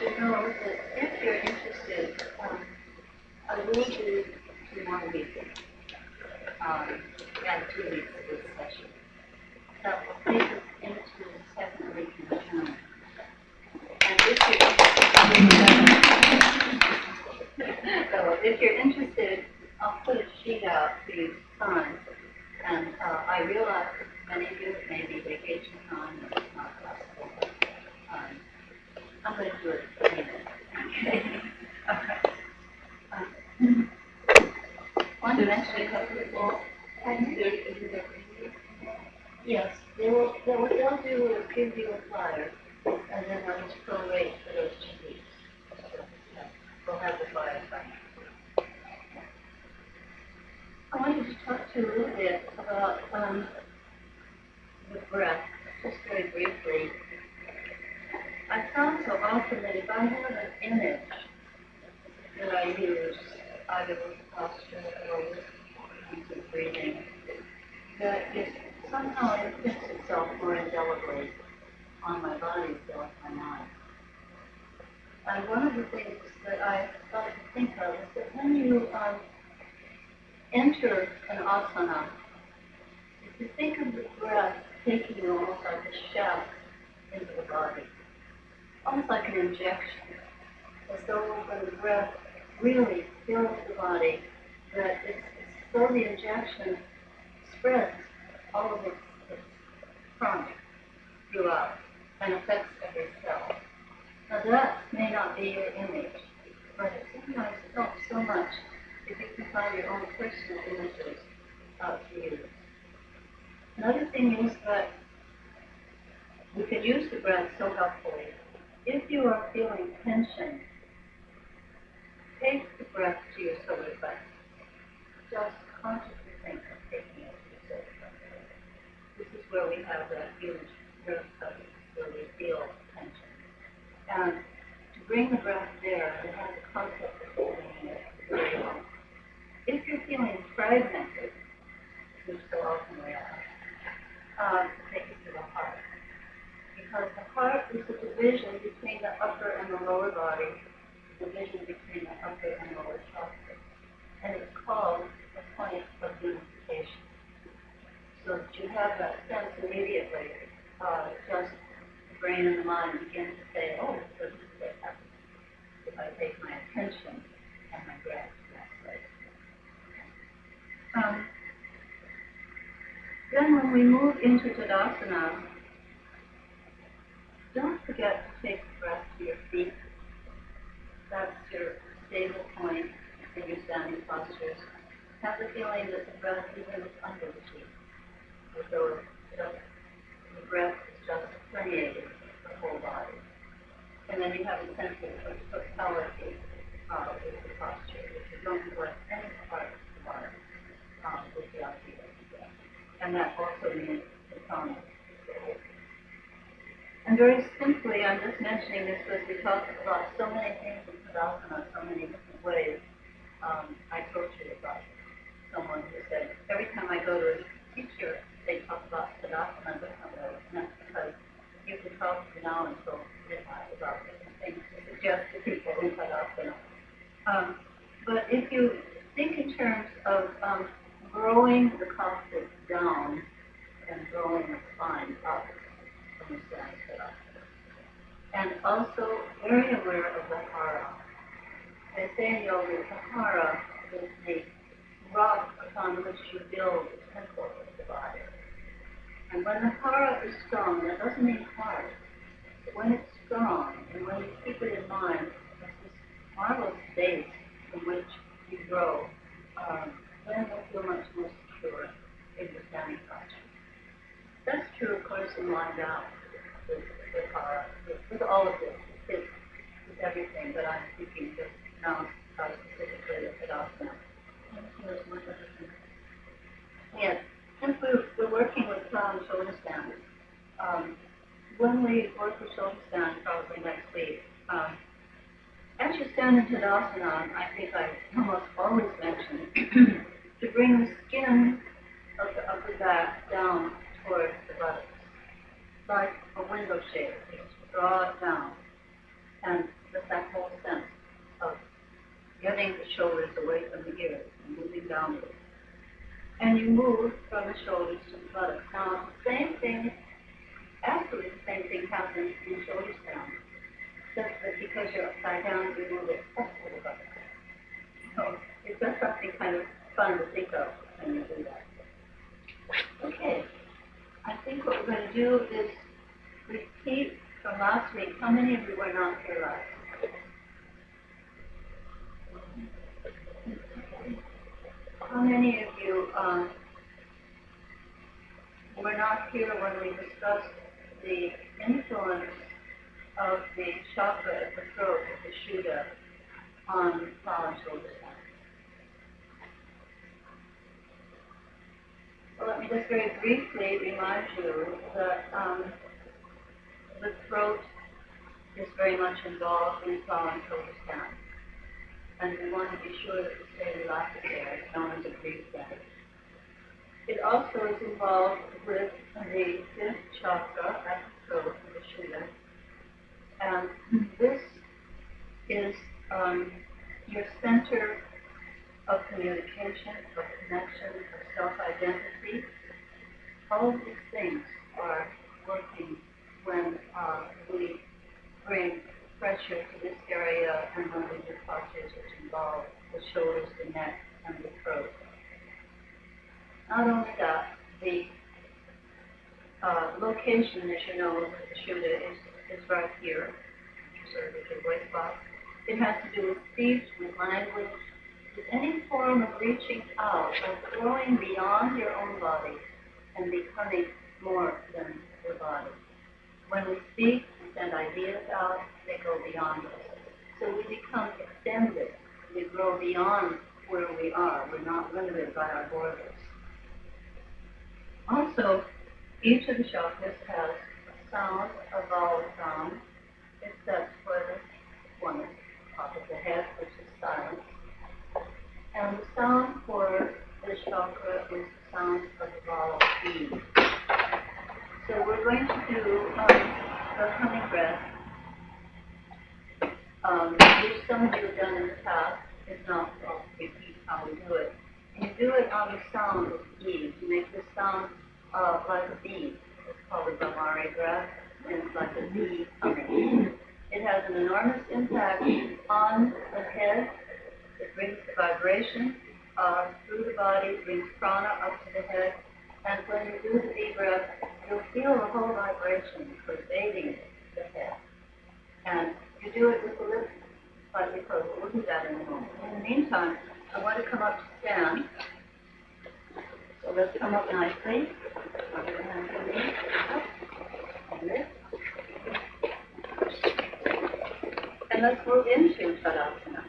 to know that if you're interested, I will do 2 more weeks, and 2 weeks of this session. That will take us into the second week in June. And if you're interested, I'll put a sheet out for you to sign. And I realize many of you may be vacation time, and it's not possible. I'm going to do it anyway. Okay. Want to mention a couple of things? Yes, they'll give you a flyer, and then I'll just prorate for those 2 weeks. We'll have the flyer signed. I wanted to talk to you a little bit about the breath, just very briefly. I found so often that if I have an image that I use, either with posture or with breathing, that it somehow imprints itself more indelibly on my body than on my mind. And one of the things that I thought to think of is that when you enter an asana, if you think of the breath taking you almost like a shaft into the body, almost like an injection, as though when the breath really fills the body, that it's though the injection spreads all of its prana throughout and affects every cell. Now that may not be your image, but it sometimes helps so much if you can find your own personal images to use. Another thing is that we can use the breath so helpfully. If you are feeling tension, take the breath to your solar plexus. Just consciously think of taking it to your solar plexus. This is where we have that huge nerve plexus where we feel tension. And to bring the breath there, it has a concept of holding it very well. If you're feeling fragmented, which so often we are, take it to the heart. Because the heart is the division between the upper and the lower body, the division between the upper and lower chakra. And it's called the point of unification. So that you have that sense immediately, just the brain and the mind begin to say, oh, this is what happens if I take my attention and my breath to that place. Then when we move into Tadasana, don't forget to take the breath to your feet. That's your stable point in your standing postures. Have the feeling that the breath even is under the feet, as though the breath is just permeating the whole body. And then you have a sense of totality with the posture, which you don't neglect any part of the body with the idea of the breath. And that also means the tone. And very simply, I'm just mentioning this because we talked about so many things in Tadasana, so many different ways. I told you about someone who said, every time I go to a teacher, they talk about Tadasana differently. And that's because you can talk from now until midnight about different things to suggest to people in Tadasana. But if you think in terms of growing the coccyx down and growing the spine up, and also very aware of the hara. They say in yoga, the hara is the rock upon which you build the temple of the body. And when the hara is strong, that doesn't mean hard, but when it's strong, and when you keep it in mind, it's this marvelous base from which you grow, then you'll feel much more secure in your standing posture. That's true, of course, in lying down with hara, with all of this, with everything, but I'm speaking just now specifically of Tadasana. Yes, since we're working with shoulder stand, when we work with shoulder stand, probably next week, as you stand in Tadasana, I think I almost always mention to bring the skin of the upper back down towards the buttocks, like a window shade. Just draw it down. And the turning the shoulders away from the ears and moving downward. And you move from the shoulders to the buttocks. Now, the same thing, actually the same thing happens in shoulders down. Just that because you're upside down, you move it up to the buttocks. So it's just something kind of fun to think of when you do that. Okay, I think what we're going to do is repeat from last week. How many of you were not here last week? How many of you were not here when we discussed the influence of the chakra at the throat, of the Shuddha, on fall and shoulder down? Well, let me just very briefly remind you that the throat is very much involved in fall and shoulders down. And we want to be sure that we stay relaxed there. It's known as a breathe center. It also is involved with the fifth chakra at the throat, the Shuddha. And this is your center of communication, of connection, of self-identity. All of these things are working when we bring pressure to this area and when we do postures which involve the shoulders, the neck, and the throat. Not only that, the location, as you know, of the Shuddha is right here, sort of your voice box. It has to do with speech, with language, with any form of reaching out, of growing beyond your own body and becoming more than your body. When we speak, we send ideas out, they go beyond us. So we become extended. We grow beyond where we are. We're not limited by our borders. Also, each of the chakras has a sound, a vowel sound, except for the one at the top of the head, which is silent. And the sound for this chakra is the sound of the vowel E. So we're going to do the honey breath, which some of you have done in the past. If not, I'll repeat how we do it. And you do it on the sound of E. You make this sound like a bee. It's called a Damari breath, and it's like a bee humming. It has an enormous impact on the head. It brings the vibration through the body, brings prana up to the head. And when you do the bee breath, you'll feel the whole vibration pervading the head. And you do it with the lips slightly closed. We'll do that in a moment. In the meantime, I want to come up to stand. So let's come up nicely. And let's move into Tadasana.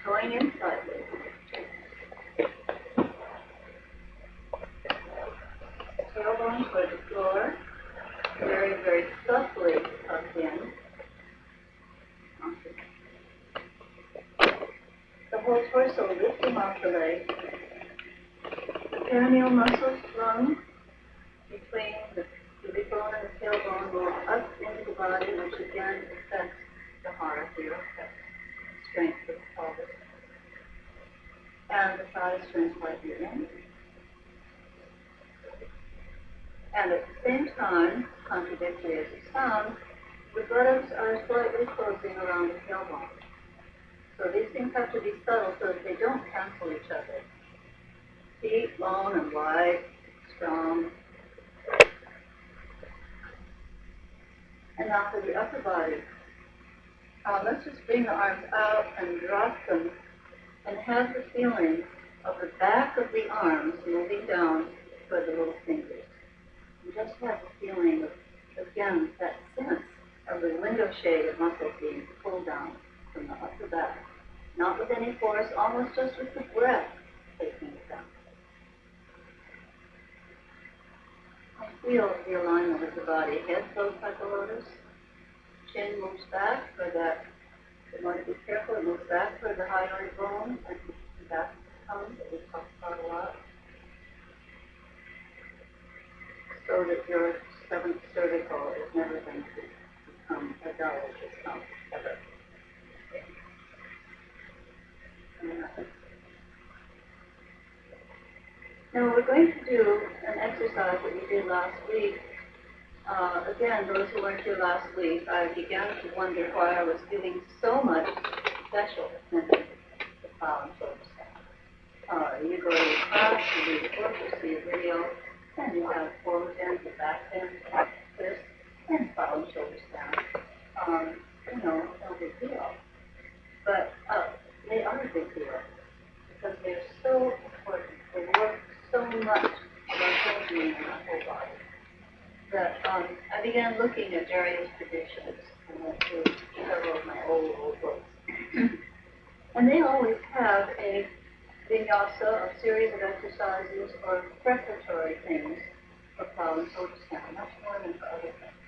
Going in slightly. Tailbone toward the floor. Very, very softly tucked in. The whole torso lifting off the legs. The perineal muscles strung between the pubic bone and the tailbone move up into the body, which again affects the heart here, affects the strength of the pelvis. And the thighs turn slightly in. And at the same time, contradictory as it sounds, the buttocks are slightly closing around the tailbone. So these things have to be subtle so that they don't cancel each other. Feet long and wide, strong. And now for the upper body. Let's just bring the arms out and drop them and have the feeling of the back of the arms moving down toward the little fingers. And just have the feeling of, again, that sense of the window shade of muscle being pulled down from the upper back. Not with any force, almost just with the breath taking it down. I feel the alignment of the body. Head goes like a lotus. Chin moves back for that. You want to be careful. It moves back toward the hyoid bone and back to the tongue that we've talked about a lot. So that your seventh cervical is never going to become a dull discomfort ever. Now we're going to do an exercise that we did last week. Again, those who weren't here last week, I began to wonder why I was giving so much special attention to plow and shoulder stand. You go to your class, you read a book, you see a video, and you have forward bend, the back bend, twist, and plow and shoulder stand. No big deal. But they are a big deal because they're so important. They work so much on our well-being and our whole body that I began looking at various traditions and went through several of my old books. And they always have a vinyasa, a series of exercises or preparatory things for plow and shoulder stand, much more than for other things.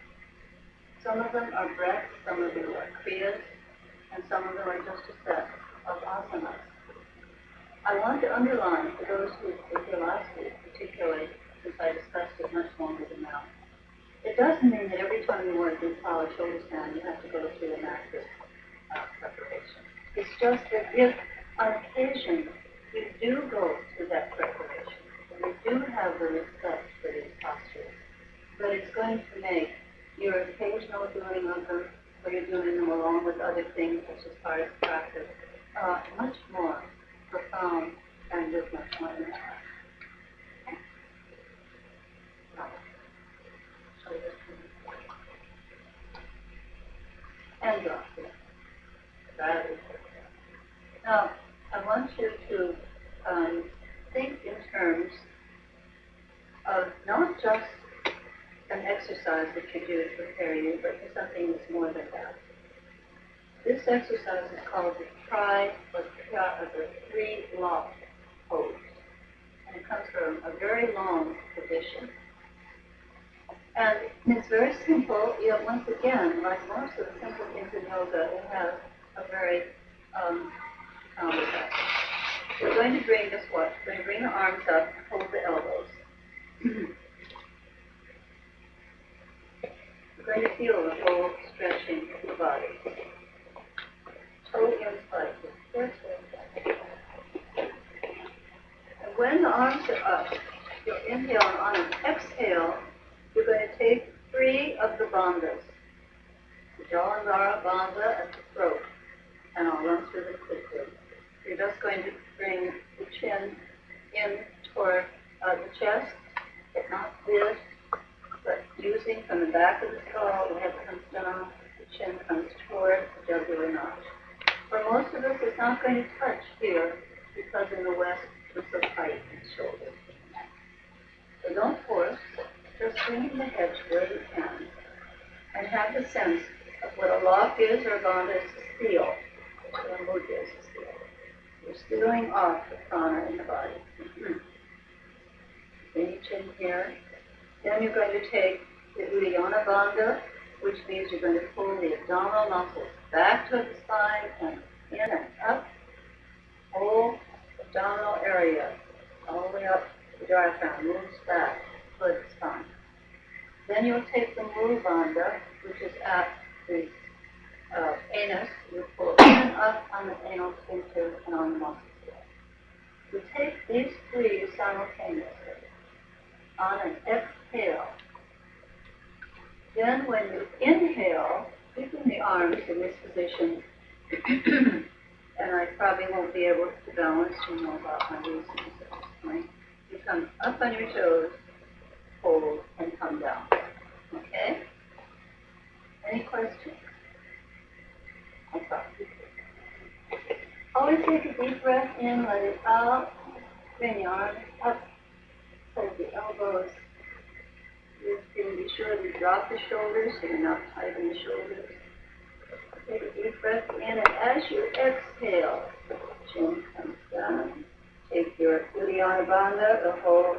Some of them are breaths, some of them are kriyas, and some of them are just a set of asanas. I want to underline for those who were here last week, particularly since I discussed it much longer than now, it doesn't mean that every time you want to do plow or shoulder stand, you have to go through an active preparation. It's just that if on occasion you do go through that preparation, and you do have the respect for these postures, but it's going to make your occasional doing of them, or you're doing them along with other things such as part of practice, much more profound and with much more impact. And drop it. Now, I want you to think in terms of not just an exercise that you do to prepare you, but for something that's more than that. This exercise is called the the three-lock pose. And it comes from a very long tradition. And it's very simple, yet once again, like most of the simple things in yoga, it has a very profound effect. We're going to bring this what? We're going to bring the arms up, hold the elbows. We're going to feel the whole stretching of the body. Toe in slightly. And when the arms are up, you'll inhale, and on an exhale, you're going to take 3 of the bandhas. The Jalandhara bandha at the throat. And I'll run through them quickly. You're just going to bring the chin in toward the chest, but not this, but using from the back of the skull, the head comes down, the chin comes toward the jugular notch. For most of us, it's not going to touch here because in the West, we're so tight in the shoulders. So don't force, just bring the head where you can, and have the sense of what a lock is or a bandha is to seal, what a mudra is to seal. You're sealing off the prana in the body. Bring your chin here. Then you're going to take the Uddiyana bandha, which means you're going to pull the abdominal muscles back toward the spine and in and up. Whole abdominal area, all the way up the diaphragm, moves back toward the spine. Then you'll take the Mula bandha, which is at the anus. You pull in and up on the anal sphincter and on the muscles. You take these 3 simultaneously on an exhale. Then when you inhale, keeping the arms in this position, and I probably won't be able to balance, you know about my reasons at this point. You come up on your toes, hold, and come down. Okay? Any questions? Always take a deep breath in, let it out, bring the arms up, hold the elbows. You can be sure to drop the shoulders so you're not tight in the shoulders. Take a deep breath in, and as you exhale, chin comes down. Take your Uddiyana bandha, the whole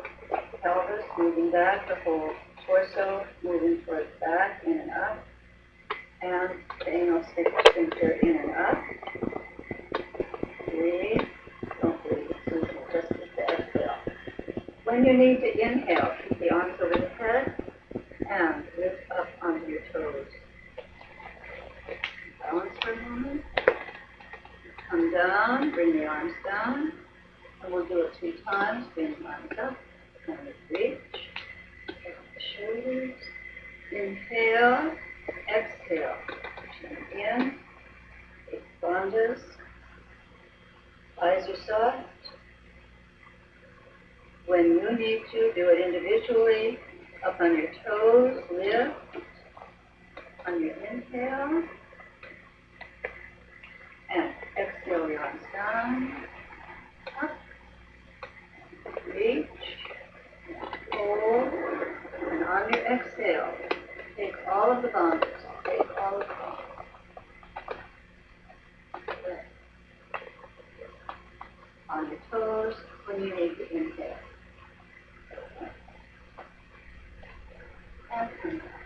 pelvis moving back, the whole torso moving towards back, in and up, and the anal sphincter in and up. Breathe. Don't breathe. Just keep the exhale. When you need to inhale, keep the arms over the head and shoulders. Inhale, exhale. Chin in, big bandhas. Eyes are soft. When you need to, do it individually. Up on your toes, lift. On your inhale. And exhale your arms down. Up. Reach. Hold. And on your exhale, take all of the bandhas. Take all of them. On your toes when you need to inhale. And come back.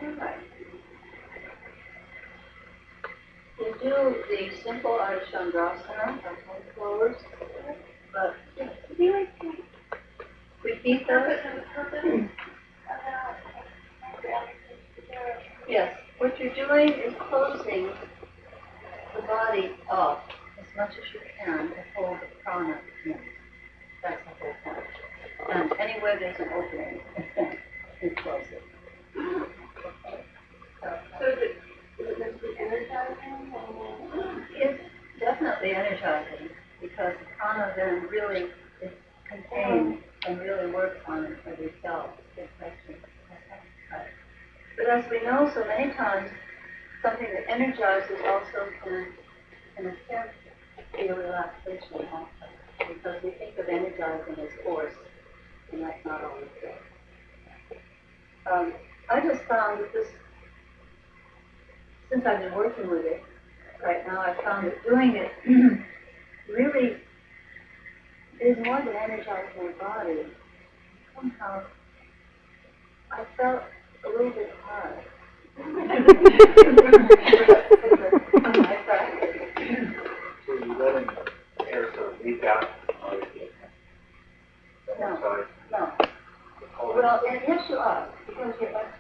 All right. We'll do the simple Ardha-Chandrasana, our hand closed, but repeat those. Yes, what you're doing is closing the body off as much as you can to hold the prana in. That's the whole point. And anywhere there's an opening, you close it. Okay. So is it meant to be energizing? It's definitely energizing because the prana then really is contained and really works on it for yourself. Good question. Right. But as we know so many times, something that energizes also can affect your relaxation also. Because we think of energizing as force, and that's not always good. I just found that this, since I've been working with it right now, I found that doing it really is more than energizing my body. Somehow, I felt a little bit hard. I practice. So you're letting the air sort of leak out? No. Well, and yes, you are, because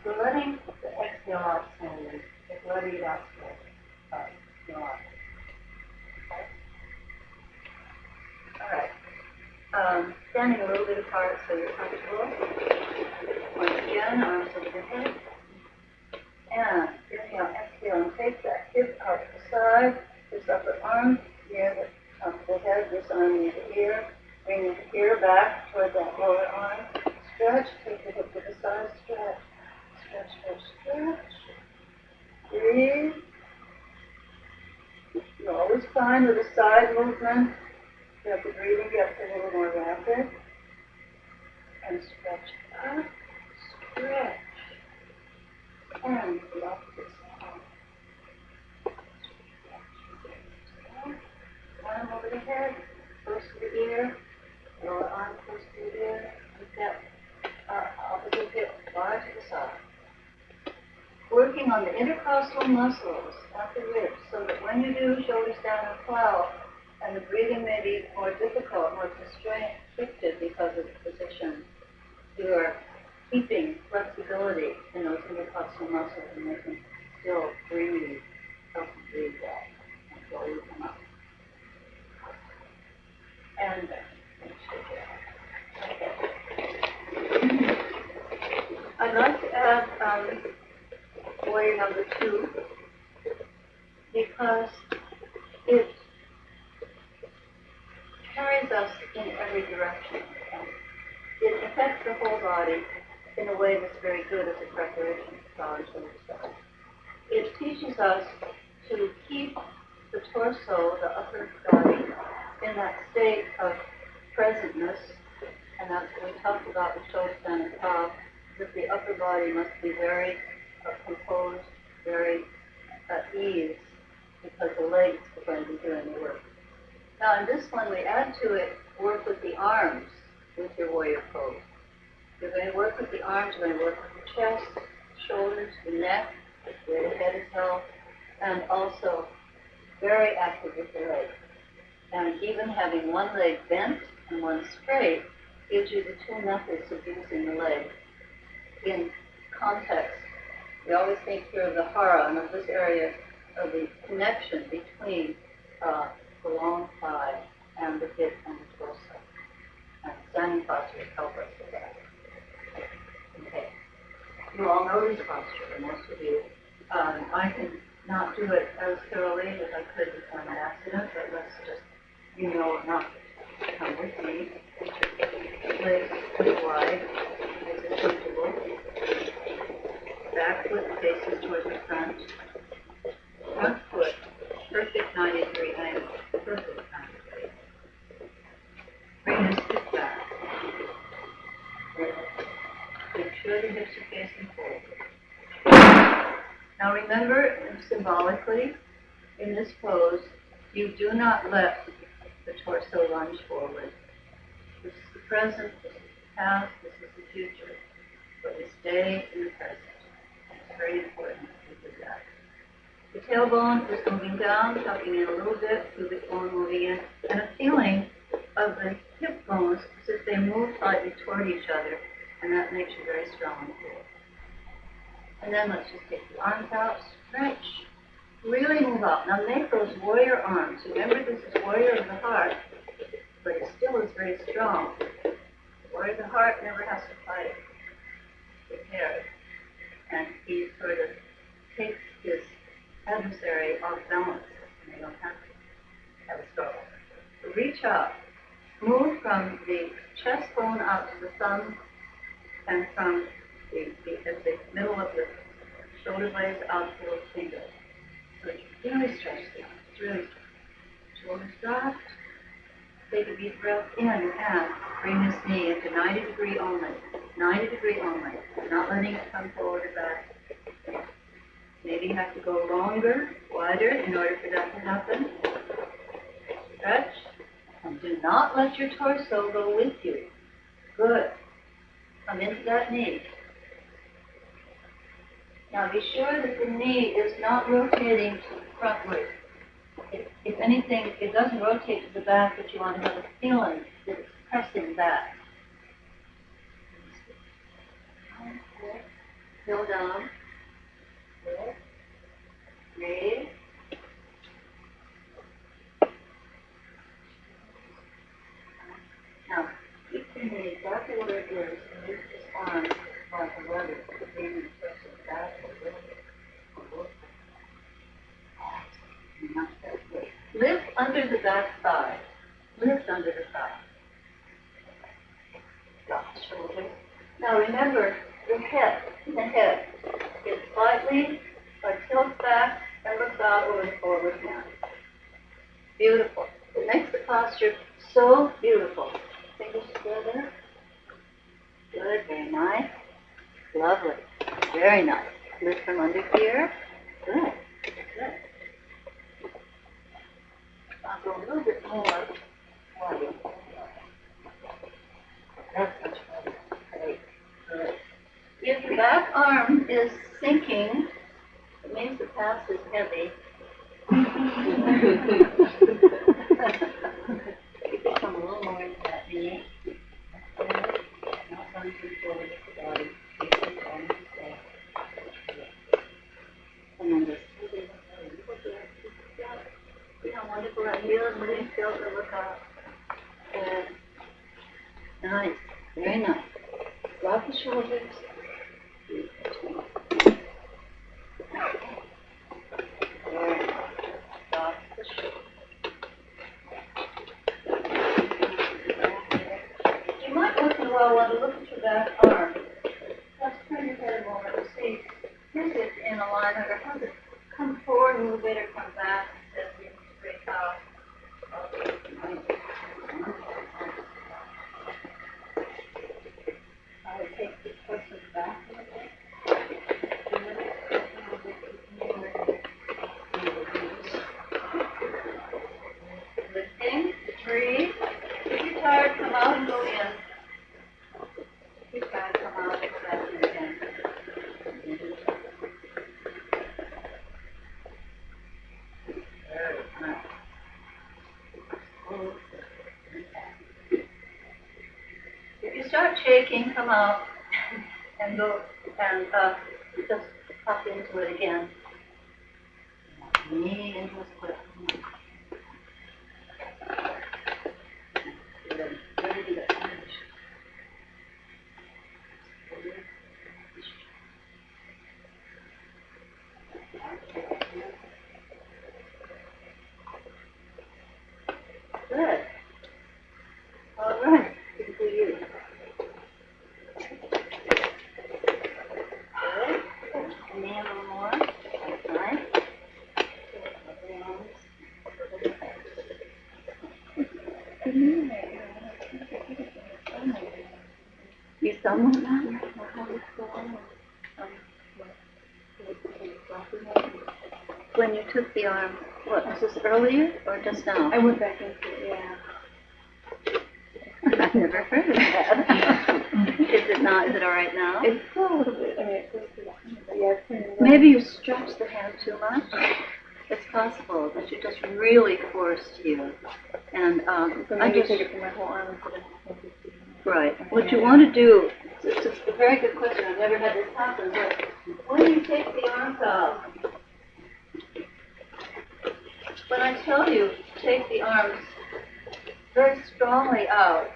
you're letting the exhale out slowly. You're letting it out slowly. You are. Okay. All right. Standing a little bit apart so you're comfortable. Once again, arms over the head. And inhale, exhale, and take that hip out to the side. This upper arm near the top of the head, this arm near the ear. Bring the ear back toward that lower arm. Stretch, take the hip to the side, stretch. Stretch, stretch, stretch. Breathe. You're always fine with a side movement. Let the breathing get a little more rapid. And stretch up, stretch. And the opposite side. Arm over the head, close to the ear. Lower arm close to the ear. With that opposite hip far to the side. Working on the intercostal muscles at the ribs so that when you do shoulders down and plow, and the breathing may be more difficult, more constricted because of the position, you are keeping flexibility in those intercostal muscles and they can still breathe, help you breathe well until you come up. And okay. I'd like to add warrior number 2 because it carries us in every direction. It affects the whole body in a way that's very good as a preparation for college and stuff. It teaches us to keep the torso, the upper body, in that state of presentness, and that's what we talked about with shoulders down and top, that the upper body must be very composed, very at ease, because the legs are going to be doing the work. Now in this one, we add to it work with the arms with your warrior pose. You're going to work with the arms, you're going to work with the chest, shoulders, the neck, where the head is held, and also very active with the legs. And even having one leg bent and one straight gives you the 2 methods of using the leg in context. We always think here of the hara and of this area of the connection between the long thigh and the hip and the torso. Standing postures help us with that. Okay. You all know this posture, and most of you. I can not do it as thoroughly as I could before my accident, but let's just, enough to come with me. Legs pretty wide, as is comfortable. Back foot faces towards the front. Front foot, perfect 90-degree angle. Perfect 90-degree. Bring this hip back. Make sure the hips are facing forward. Now remember, symbolically, in this pose, you do not let the torso lunge forward. This is the present, this is the past, this is the future. But we stay in the present. It's very important that we do that. The tailbone is moving down, tucking in a little bit, pubic bone moving in, and a feeling of the hip bones as if they move slightly toward each other, and that makes you very strong and cool. And then let's just take the arms out, stretch, really move out. Now make those warrior arms. Remember, this is warrior of the heart, but it still is very strong. Warrior of the heart never has to fight. It's prepared. And he sort of takes his adversary off balance, and they don't have to have a struggle. So reach out. Move from the chest bone out to the thumb, and from the middle of the shoulder blades out to the fingers. So it's really stretched down. It's really stretched. Shoulders dropped. Take a deep breath in and bring this knee into 90-degree only. 90-degree only. Not letting it come forward or back. Maybe you have to go longer, wider in order for that to happen. Stretch. And do not let your torso go with you. Good. Come into that knee. Now be sure that the knee is not rotating frontward. If anything, it doesn't rotate to the back, but you want to have a feeling that it's pressing back. Heel down. Good. Breathe. Now, keep the knee exactly where it is, and use this arm like a lever to bring the torso back a little bit. Lift under the back thigh. Lift under the thigh. Drop the shoulders. Now remember, the head is slightly tilts back and looks out over the forward hand. Beautiful. It makes the posture so beautiful. Fingers together. Good, very nice. Lovely. Very nice. Lift from under here. Good. Good. I'll go a little bit more. That's much better. Great. Good. If the back arm is sinking, it means the pass is heavy. You can come a little more into that knee. Not going too forward with the body. And then just wonderful. That heel and moving skills to look up. Good. Nice. Very nice. Drop the shoulders. Very nice. Drop the shoulders. You might once in a while want to look at your back arm. Just turn your head a moment and see, is it in alignment, or has it come forward a little bit or come back as you break out? I would take the torso back a little bit. Lifting, breathe. If you're tired, come out and go in. If you're tired, come out and go back in again. If you start shaking, come out and go and just pop into it again. Knee into a split. Good. Very good. When you took the arm, what, was this earlier or just now? I went back into it, yeah. I've never heard of that. Is it not? Is it all right now? It's still a little bit, I mean, it feels pretty but yeah, it's pretty Maybe you stretched the hand too much. It's possible that you just really forced here. And so maybe take it for my whole arm instead of right. What you want to do, it's a very good question. I've never had this happen, but when you take the arms out, when I tell you take the arms very strongly out,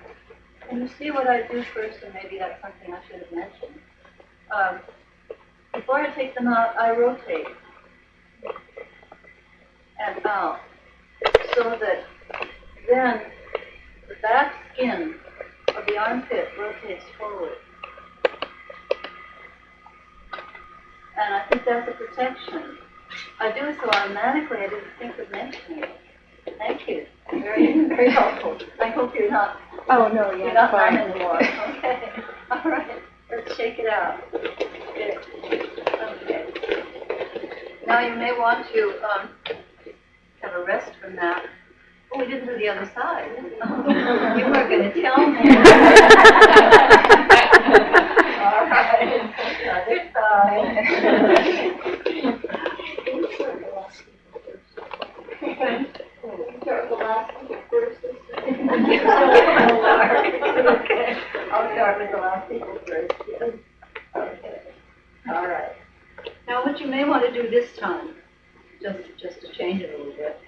and you see what I do first, and maybe that's something I should have mentioned. Before I take them out, I rotate and out, so that then the back skin of the armpit rotates forward. And I think that's a protection. I do it so automatically, I didn't think of mentioning it. Thank you. Very, very helpful. I hope you're not. Oh, no, yeah, You're not fine. numb anymore. Okay. All right. Let's shake it out. Good. Okay. Now you may want to have a rest from that. Oh, we didn't do the other side. You weren't going to tell me. All right. Other side. Start with the last people first. Okay. I'll start with the last people first. Yes. Okay. All right. Now, what you may want to do this time, just to change it a little bit,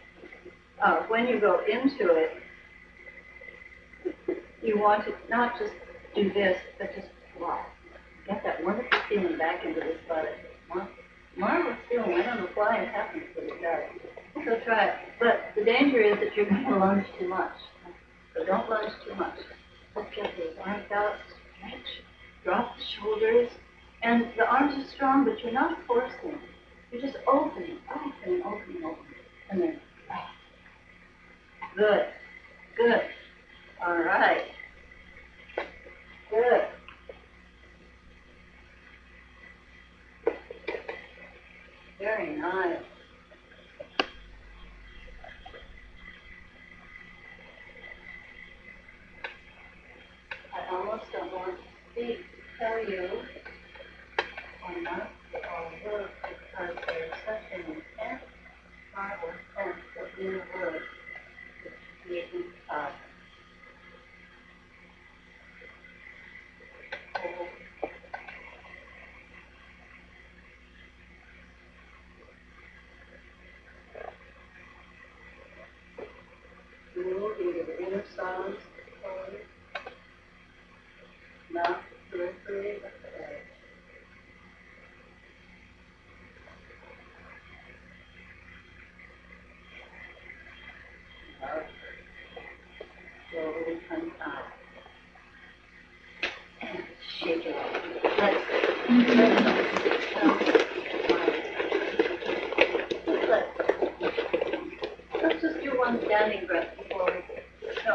when you go into it, you want to not just do this, but just wow, get that wonderful feeling back into this body. Marvelous feeling. I don't know why it happens, but it does. So try it. But the danger is that you're going to lunge too much. So don't lunge too much. Just get the arms out, stretch, drop the shoulders. And the arms are strong, but you're not forcing. You're just opening. And then, good. Good. All right. Good. Very nice. I almost don't want to speak to tell you or not all words because there's such an intense, marvelous sense of inner words that you create inside. Move into the inner silence forward, not the periphery of the edge. Out. Slowly come out. And shake it off. Let's just do one standing breath before we. No.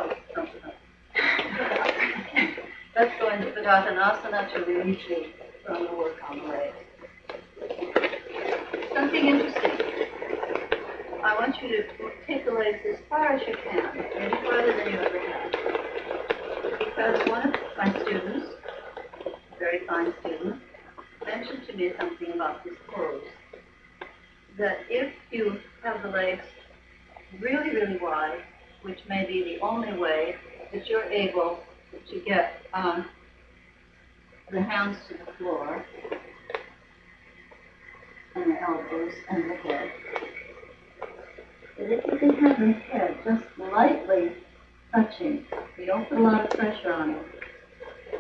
Let's go into Padottanasana to release you from the work on the legs. Something interesting. I want you to take the legs as far as you can, maybe farther than you ever have. Because one of my students, a very fine student, mentioned to me something about this pose. That if you have the legs really, really wide, which may be the only way that you're able to get the hands to the floor, and the elbows and the head. But if you can have the head just lightly touching, you don't put a lot of pressure on it.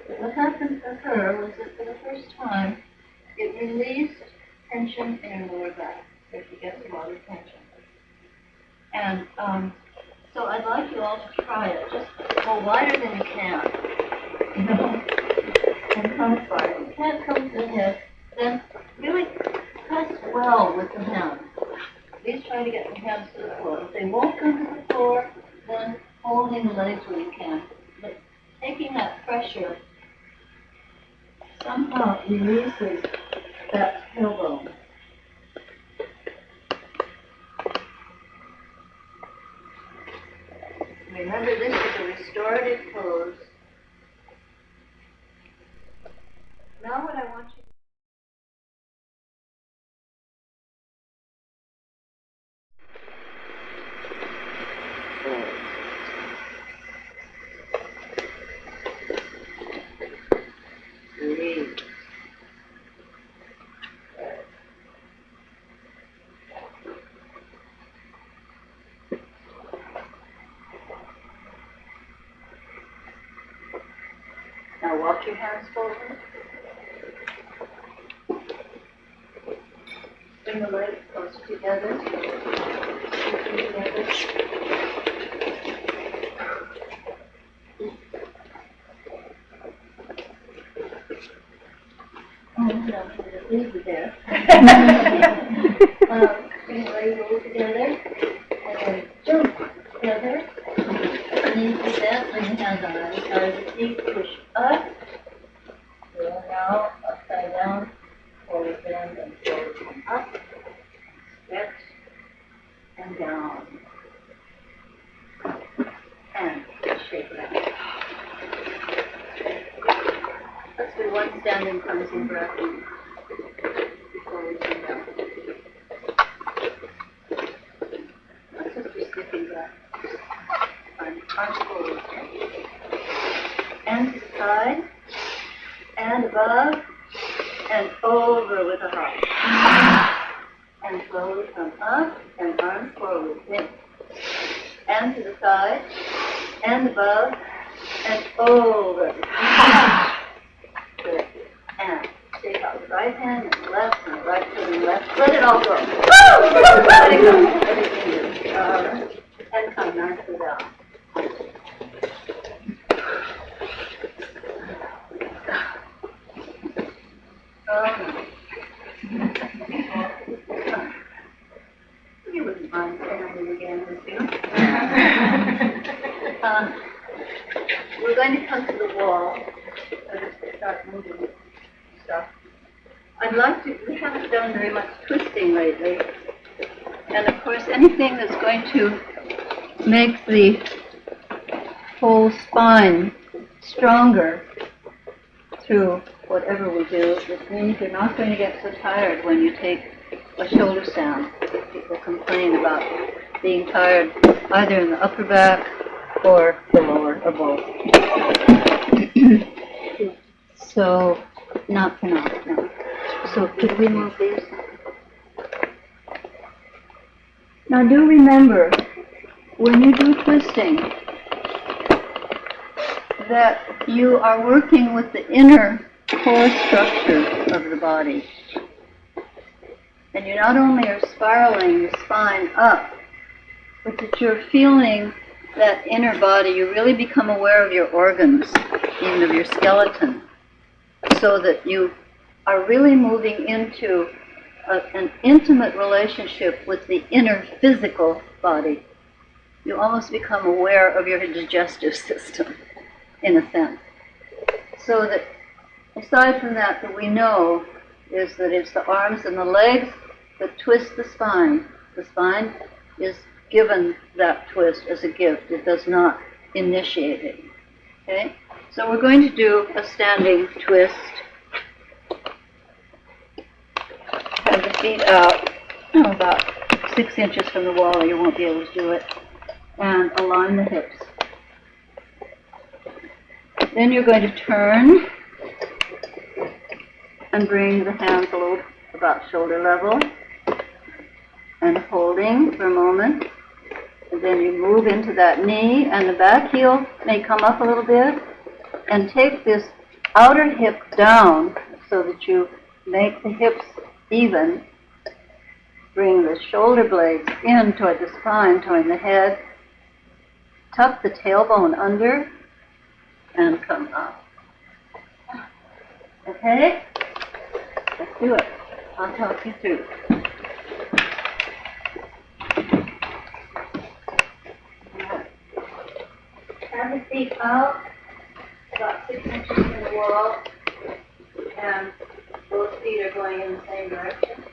But what happened for her was that for the first time, it released tension in her lower back. So she gets a lot of tension. And so I'd like you all to try it. Just go wider than you can. And come as far. If you can't come to the head, then really press well with the hands. Please try to get the hands to the floor. If they won't come to the floor, then holding the legs where you can. But taking that pressure somehow releases that tailbone. Remember, this is a restorative pose. Now what I want you to release. Now walk your hands forward. Bring the legs closer together. Oh, no, leave it there. Bring the legs over together. And then jump together. Knees to that, bring the hands on either side of the feet, push up. So now upside down, forward bend and forward come up. Stretch and down. And shake it out. Let's do one standing cleansing breath before we come down. Let's just do skipping breath. Arms forward. And to the side. And above. And over with a hop. And slowly come up and arms forward. In. And to the side. And above. And over. Good. And shake out the right hand and the left and the right foot and the left. Let it all go. Let it go. Let it go. And come nicely down. You wouldn't mind standing again, would you? We're going to come to the wall. So just start moving stuff. We haven't done very much twisting lately. And of course, anything that's going to make the whole spine stronger through whatever we do, it means you're not going to get so tired when you take a shoulder stand. People complain about being tired either in the upper back or the lower or both. So, not for now, no. So could we move these? Now do remember, when you do twisting, that you are working with the inner core structure of the body. And you not only are spiraling the spine up, but that you're feeling that inner body. You really become aware of your organs, even of your skeleton, so that you are really moving into an intimate relationship with the inner physical body. You almost become aware of your digestive system, in a sense. So that, aside from that we know is that it's the arms and the legs that twist the spine. The spine is given that twist as a gift. It does not initiate it. Okay? So we're going to do a standing twist. Have the feet out, about 6 inches from the wall. You won't be able to do it. And align the hips. Then you're going to turn and bring the hands a little about shoulder level and holding for a moment. And then you move into that knee, and the back heel may come up a little bit, and take this outer hip down so that you make the hips even. Bring the shoulder blades in toward the spine, toward the head. Tuck the tailbone under and come up. Okay? Let's do it. I'll talk you through. Have the feet out, about 6 inches from the wall. And both feet are going in the same direction.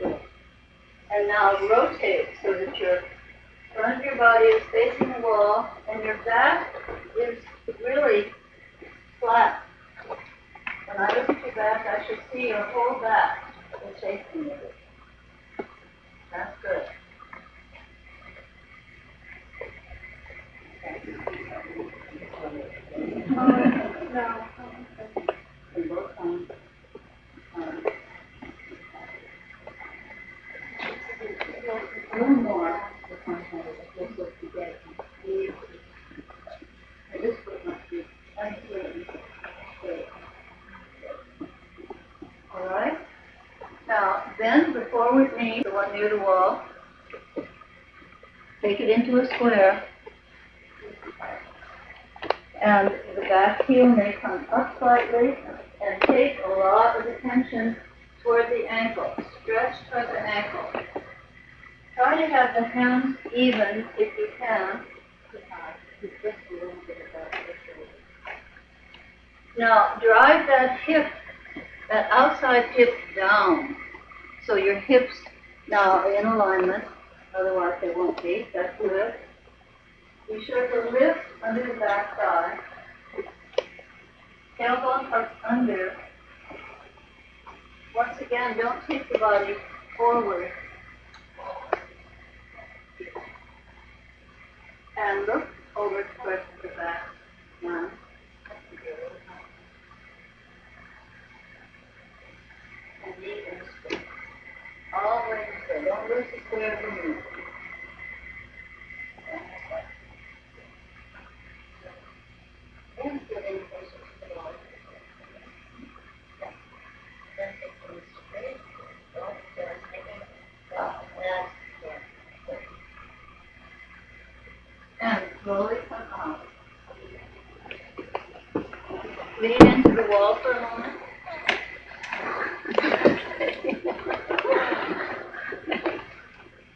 And now rotate so that your front of your body is facing the wall and your back is really flat. When I look at your back, I should see your whole back is facing you. That's good. No. And both arms. A little more. This foot to get this foot must be uncertain. All right. Now bend the forward knee, the one near the wall. Take it into a square. And the back heel may come up slightly and take a lot of attention toward the ankle. Stretch toward the ankle. Try to have the hands even if you can. Just a little bit above the shoulder. Now drive that hip, that outside hip down. So your hips now are in alignment. Otherwise they won't be. That's good. Be sure to lift under the back thigh. Tailbone tucked under. Once again, don't take the body forward. And look over towards the back. Now. And knee and straight. All the way to straight. Don't lose the square of the knee. And get in closer to the wall. Then take the knees straight. Don't just make it. That's good. And slowly come out. Lean into the wall for a moment.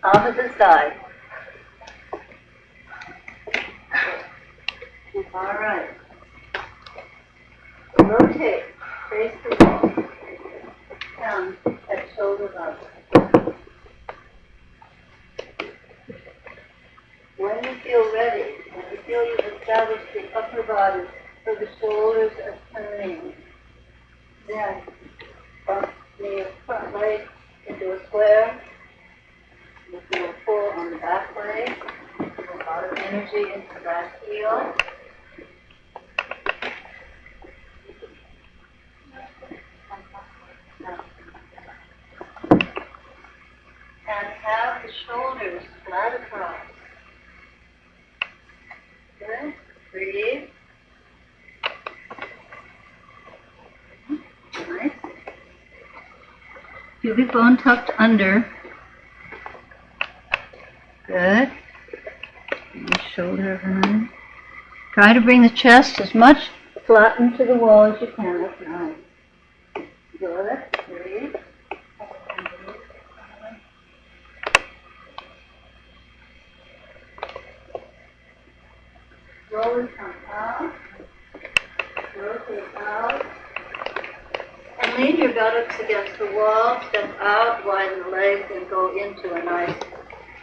Opposite side. All right. Rotate. Face the wall. Hands at shoulder level. When you feel ready, when you feel you've established the upper body so the shoulders are turning, then front knee and front leg into a square. You feel pull on the back leg. A lot of energy into the back heel. And have the shoulders flat across. Good. Breathe. Nice. Pubic bone tucked under. Good. Bring the shoulder around. Try to bring the chest as much flattened to the wall as you can. That's nice. Good. Breathe. Slowly come out. Rotate out. And lean your buttocks against the wall. Step out, widen the legs, and go into a nice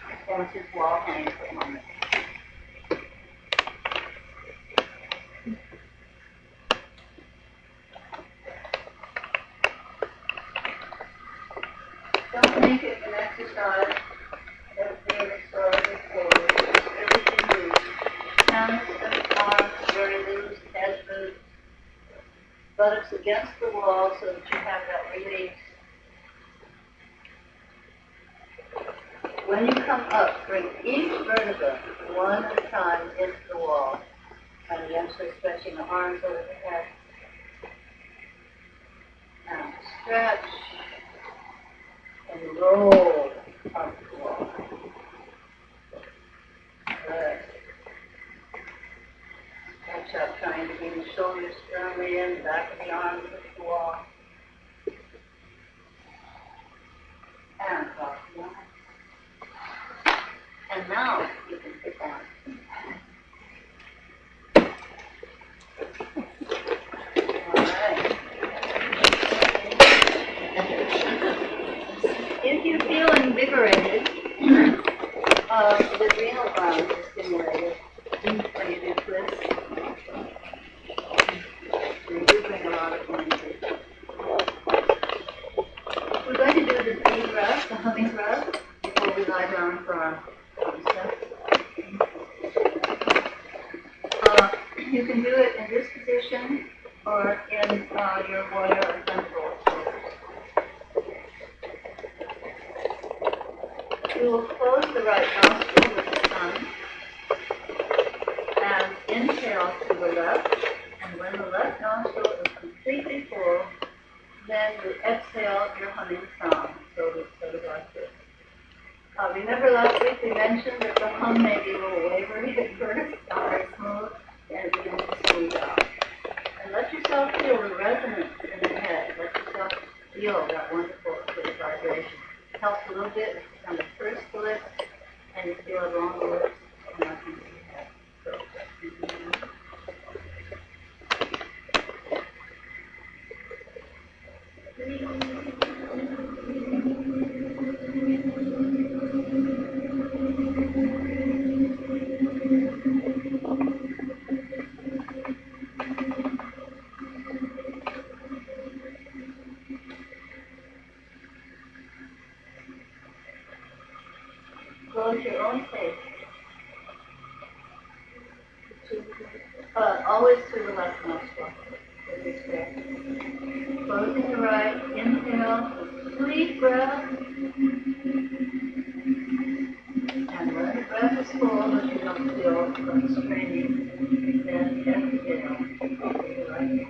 extensive wall hang for a moment. Don't make it an exercise that's being restorative forward. Everything loose. Hands and arms very loose, head loose. Buttocks against the wall so that you have that release. When you come up, bring each vertebra one at a time into the wall, and eventually stretching the arms over the head. Now stretch and roll up the wall. Good. Stretch up, trying to bring the shoulders firmly in, the back of the arms into the wall. And cross the arms. And now you can sit down. All right. invigorated, the adrenal glands are stimulated when you do twists. So you do bring a lot of energy. We're going to do the bee breath, the humming breath, before we lie down for our concept. You can do it in this position or in your warrior or temple pose. You will close the right nostril with the tongue and inhale to the left, and when the left nostril is completely full, then you exhale your humming sound. So it's sort of like this. Remember last week we mentioned that the hum may be a little wavery at first, not very smooth, and it begins to smooth out. And let yourself feel the resonance in the head. Let yourself feel that wonderful sort of vibration. It helps a little bit if you kind of purse the lips and you feel it along the lips and up into the head. So, close your own face. Always to the left nostril. Closing the right, inhale, sweet breath. And when the breath is full, but you don't feel some straining, then exhale. To the right.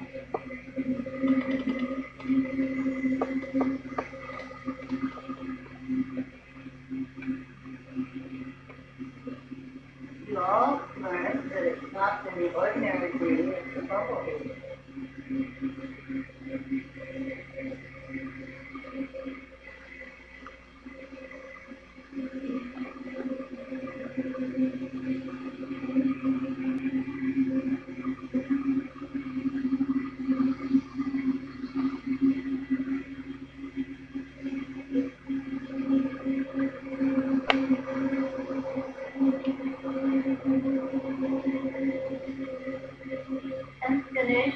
You all learned that it's not in the ordinary breathing, it's the bubble breathing. And finish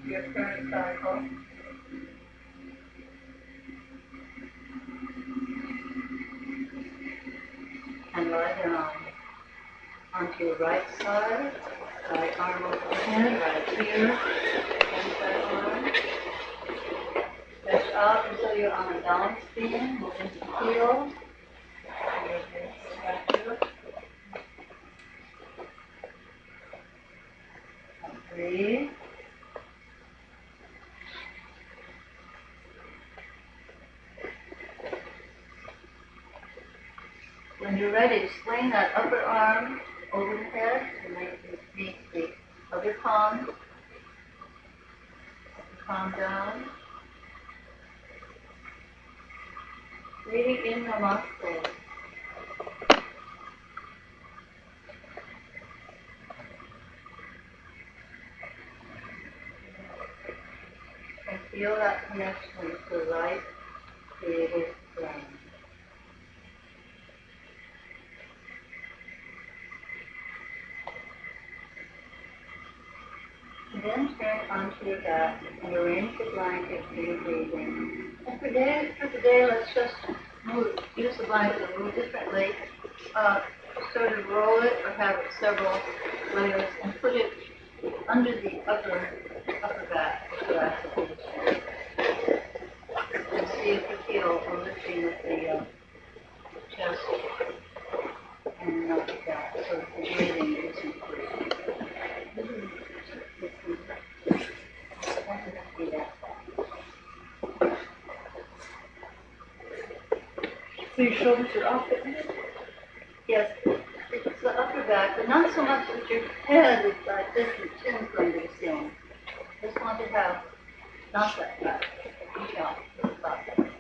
your current cycle. And lie down onto your right side, right arm overhead, right ear, inside arm. Stretch out until you're on a balance beam, move into heel. Breathe. When you're ready, swing that upper arm over the head and meet the other palm down. Breathing in namaste. And feel that connection to the right creative brain. Then turn onto your back and arrange the blanket for your breathing. And for today, let's just use the blanket a little differently. Sort of roll it or have it several layers and put it under the upper back of the back of the chair. And see if you feel a lifting of the chest and not the back, so that the breathing is improved. So your shoulders are off it? Yes, it's the upper back, but not so much that your head is like this, your chin's going to the ceiling. Just want to have not that back. Yeah, about that.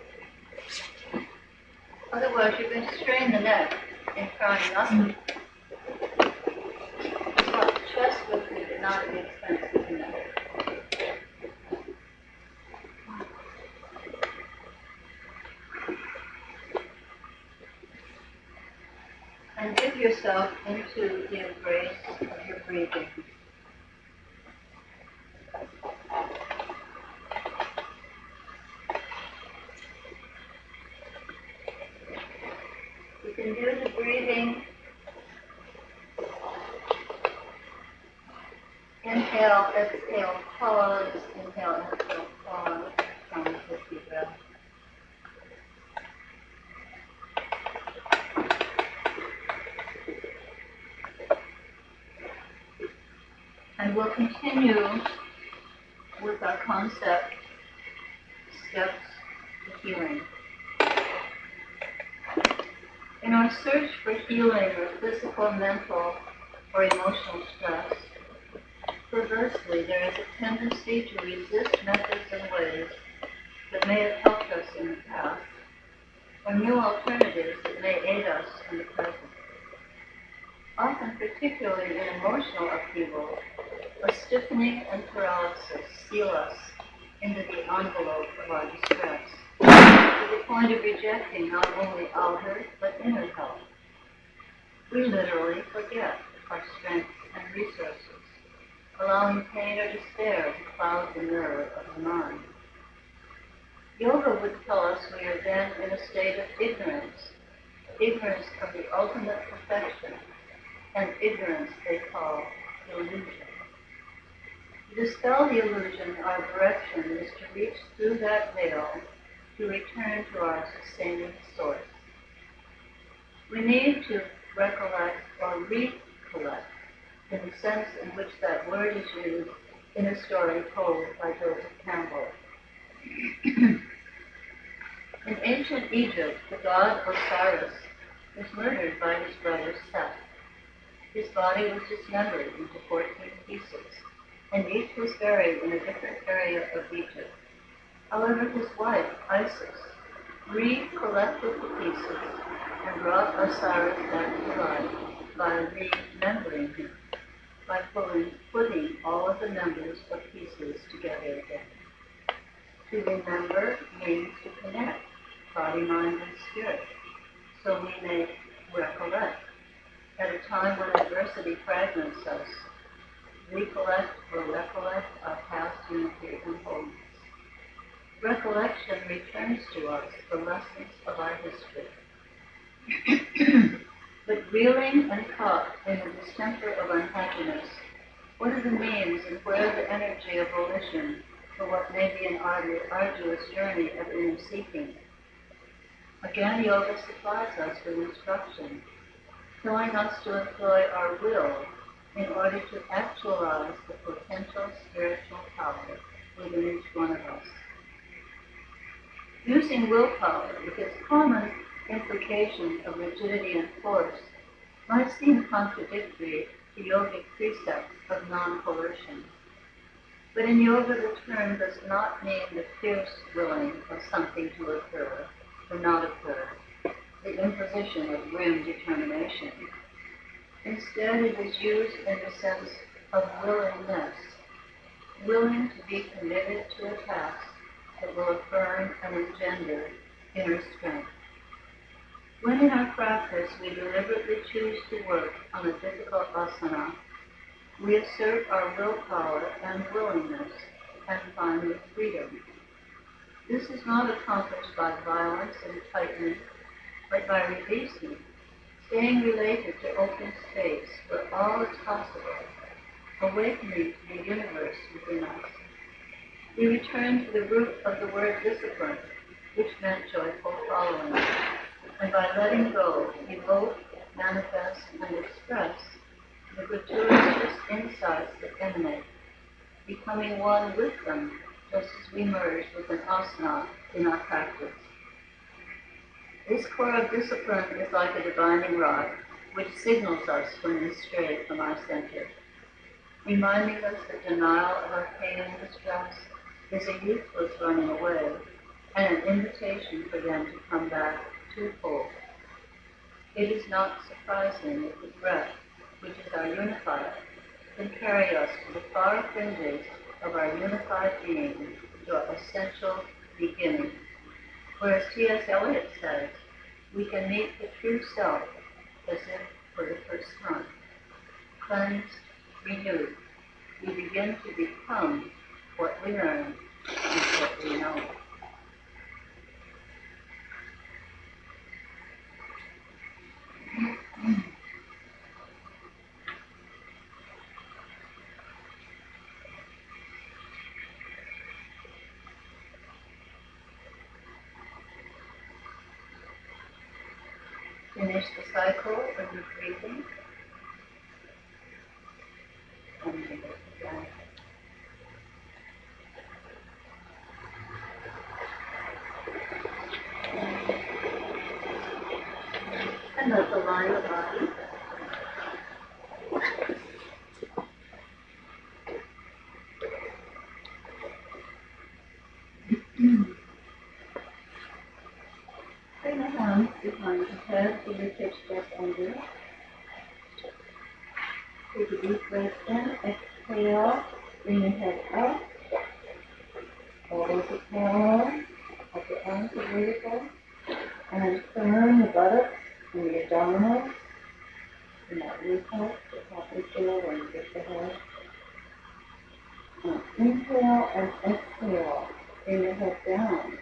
Otherwise, you're going to strain the neck in pranayama. You want the chest lifted, but not at the expense of the neck. yourself into the embrace of your breathing. You can do the breathing. Inhale, exhale, pause. Inhale, exhale, pause. From the deep breath. And we'll continue with our concept, steps to healing. In our search for healing of physical, mental, or emotional stress, perversely, there is a tendency to resist methods and ways that may have helped us in the past, or new alternatives that may aid us in the present. Often, particularly in emotional upheaval, a stiffening and paralysis seal us into the envelope of our distress, to the point of rejecting not only outer but inner help. We literally forget our strengths and resources, allowing pain or despair to cloud the mirror of the mind. Yoga would tell us we are then in a state of ignorance of the ultimate perfection, and ignorance they call illusion. To dispel the illusion, our direction is to reach through that veil to return to our sustaining source. We need to recollect or recollect in the sense in which that word is used in a story told by Joseph Campbell. In ancient Egypt, the god Osiris was murdered by his brother Seth. His body was dismembered into 14 pieces, and each was buried in a different area of Egypt. However, his wife, Isis, recollected the pieces and brought Osiris back to life by remembering him, by putting all of the members of pieces together again. To remember means to connect body, mind, and spirit, so we may recollect. At a time when adversity fragments us, recollect or recollect our past unity and wholeness. Recollection returns to us the lessons of our history. But reeling and caught in the distemper of unhappiness, what are the means and where the energy of volition for what may be an arduous journey of inner seeking? Again, yoga supplies us with instruction, telling us to employ our will in order to actualize the potential spiritual power within each one of us. Using willpower, with its common implication of rigidity and force, might seem contradictory to yogic precepts of non-coercion. But in yoga, the term does not mean the fierce willing of something to occur or not occur, the imposition of grim determination. Instead, it is used in the sense of willingness, willing to be committed to a task that will affirm and engender inner strength. When in our practice we deliberately choose to work on a difficult asana, we assert our willpower and willingness and find with freedom. This is not accomplished by violence and tightening, but by releasing, staying related to open space where all is possible, awakening to the universe within us. We return to the root of the word discipline, which meant joyful following, and by letting go, evoke, manifest, and express the gratuitous insights that emanate, becoming one with them, just as we merge with an asana in our practice. This core of discipline is like a divining rod, which signals us when we stray from our center, reminding us that denial of our pain and distress is a useless running away, and an invitation for them to come back twofold. It is not surprising that the breath, which is our unifier, can carry us to the far fringes of our unified being, to our essential beginning. Whereas T.S. Eliot says, we can meet the true self as if for the first time. Cleansed, renewed, we begin to become what we learn and what we know. Finish the cycle of your breathing and make it again. And let the line of body. Bring the hands behind the head, fingertips just under. Take a deep breath in, exhale, bring your head up. Elbows apart, upper arms are vertical. And turn the buttocks and the abdominals. And that Ruth help, the top of the chair where you get the head. Now inhale and exhale, bring your head down.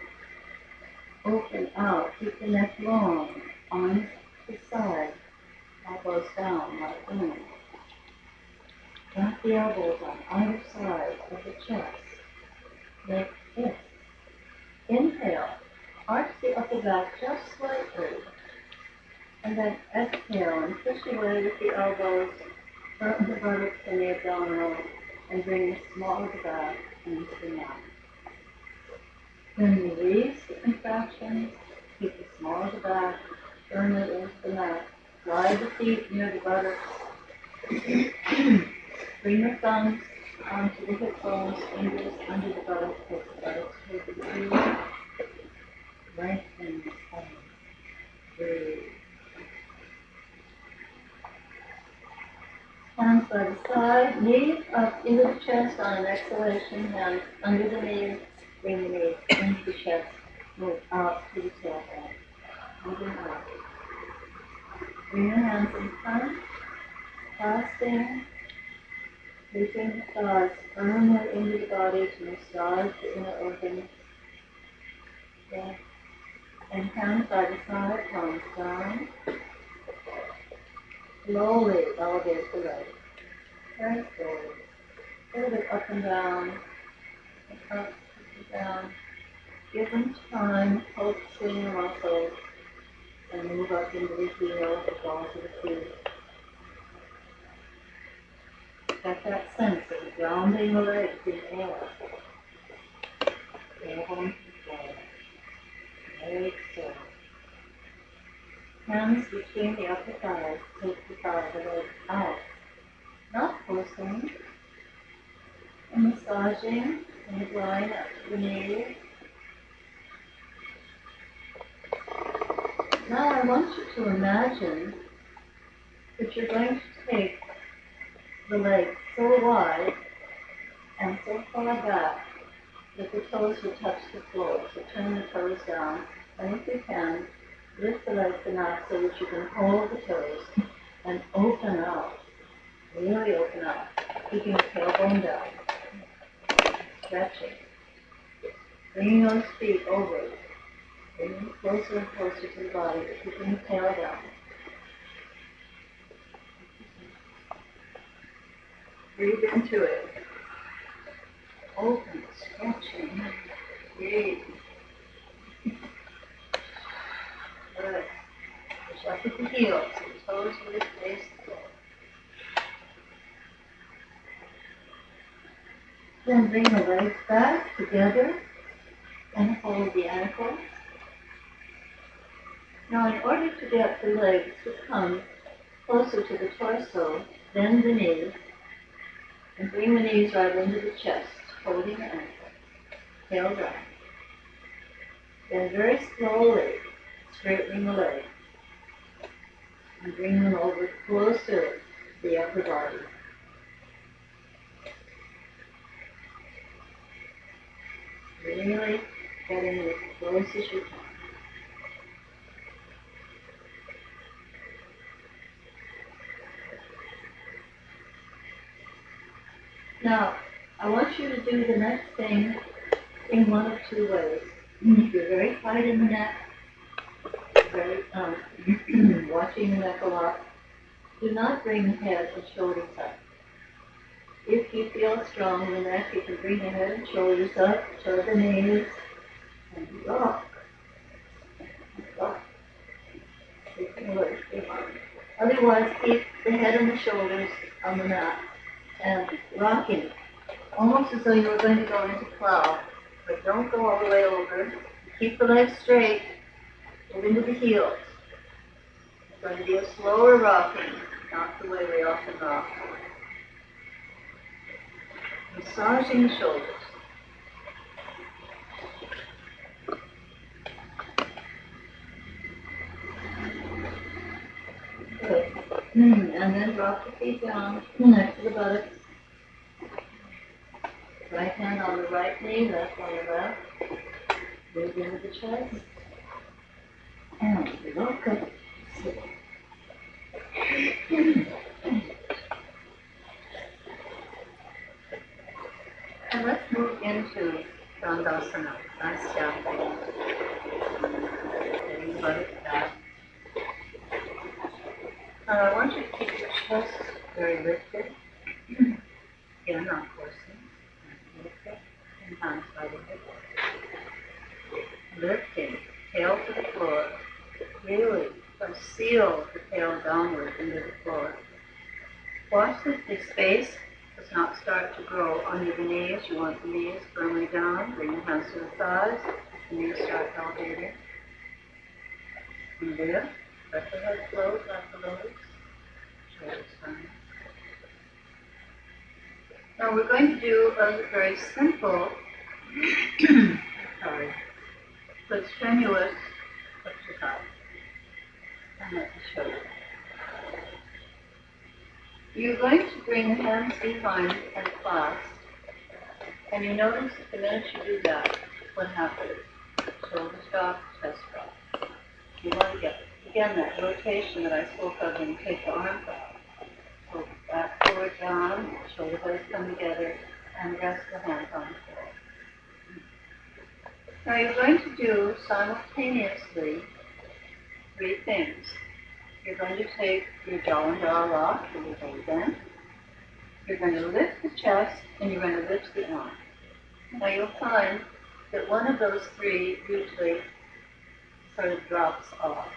Open out, keep the neck long, arms to the side, elbows down, like in. Wrap the elbows on either side of the chest, like this. Inhale, arch the upper back just slightly, and then exhale and push away with the elbows, turn the buttocks and the abdominals, and bring the small of the back into the mat. Then release the contractions, keep the small of the back, turn it into the mat, slide the feet near the buttocks, bring your thumbs onto the hip bones, fingers under the buttocks, take the buttocks toward the breathe, lengthen the spine, breathe. Hands by the side, knees up into the chest on an exhalation, hands under the knees, bring the knees into the chest, move out to the tailbone, moving out. Bring your hands in front, clasping, reaching the thighs firmly into the body to massage the inner organs. Yeah. And hands by the side, palms down. Slowly elevate the legs. Very slowly. A little bit up and down. And up and down. Give them time, hold swing the muscles, and move up into the heel, the balls of the feet. Get that sense of grounding the legs in air. Tailbone to the floor. Very slow. Hands between the upper thighs, take the thigh of the legs out. Not forcing. And massaging the midline up to the knees. Now I want you to imagine that you're going to take the legs so wide and so far back that the toes will touch the floor. So turn the toes down, and if you can, lift the legs enough so that you can hold the toes and open out, really open out, keeping the tailbone down, stretching. Bringing those feet over, bringing them closer and closer to the body, but keeping the tail down. Breathe into it. Open, stretching, breathe. Good. Push up with the heels, so the toes really face the floor. Then bring the legs back together and hold the ankles. Now in order to get the legs to come closer to the torso, bend the knees and bring the knees right into the chest, holding the ankle, tail down. Then very slowly straightening the legs and bring them over closer to the upper body. Really getting it as close as you can. Now, I want you to do the next thing in one of two ways. You're very tight in the neck, very watching the neck a lot. Do not bring the head and shoulders up. If you feel strong in the neck, you can bring the head and shoulders up, show the knees, and rock. Rock. You can lift your arms. Otherwise, keep the head and the shoulders on the mat and rocking, almost as though you were going to go into plow, but don't go all the way over. Keep the legs straight, move into the heels. It's going to be a slower rocking, not the way we often rock. Massaging the shoulders. Good. And then drop the feet down next to the buttocks. Right hand on the right knee, left on the left. Move into the chest. And look up. And let's move into Dandasana. Nice stamping. Getting the buttocks back. Now I want you to keep your chest very lifted. Again, not forcing. Lifted. And hands by the hip. Lifting. Tail to the floor. Really seal the tail downward into the floor. Watch that the space does not start to grow under the knees. You want the knees firmly down. Bring the hands to the thighs. The knees start elevating. And there. Let the head float, let the legs. Shoulders down. Now we're going to do a very simple, but strenuous exercise. And let me show you. You're going to bring the hands behind and clasp. And you notice that the minute you do that, what happens? Shoulders drop, chest drop. You want to get, again, that rotation that I spoke of when you take the arms out. So back, forward, down, shoulder blades come together, and rest the hands on the floor. Now you're going to do simultaneously 3 things. You're going to take your jaw and jaw lock, and your belly bend. You're going to lift the chest, and you're going to lift the arm. Now you'll find that one of those 3 usually sort of drops off.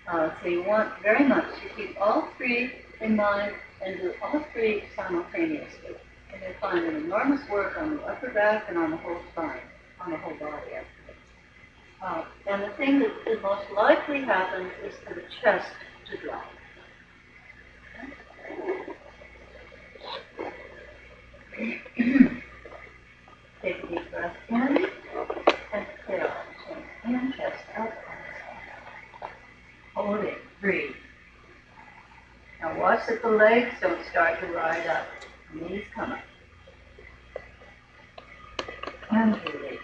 So you want very much to keep all 3 in mind and do all 3 simultaneously. And you'll find an enormous work on the upper back and on the whole spine, on the whole body actually. And the thing that most likely happens is for the chest to drop. Take a deep breath in and exhale. Chin in, chest up. Hold it, breathe. Now watch that the legs don't start to ride up. Knees come up. And release.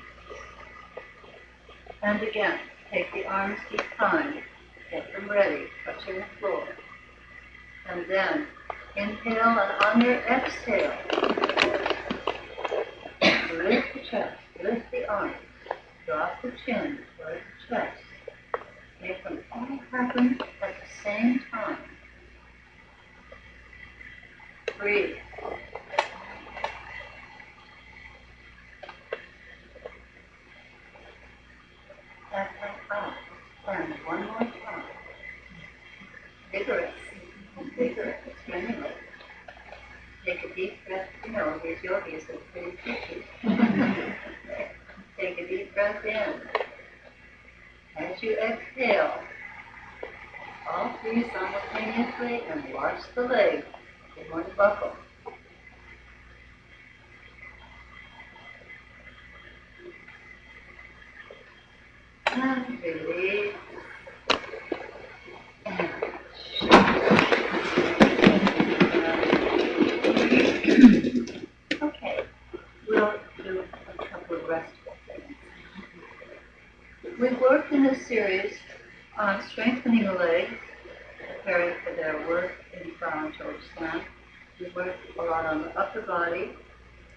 And again, take the arms behind, get them ready, touching the floor. And then inhale, and on your exhale, lift the chest, lift the arms, drop the chin towards the chest. Make them all happen at the same time. Breathe. And come out. And one more time. Vigorous. Vigorous. Stimulate. Take a deep breath. You know, these yogis are pretty tricky. Take a deep breath in. As you exhale, all 3 simultaneously, and watch the legs. They want to buckle. And release. And okay, we'll do a couple of restful things. We've worked in this series on strengthening the legs, preparing for their work in bow and shoulder stand. We work a lot on the upper body,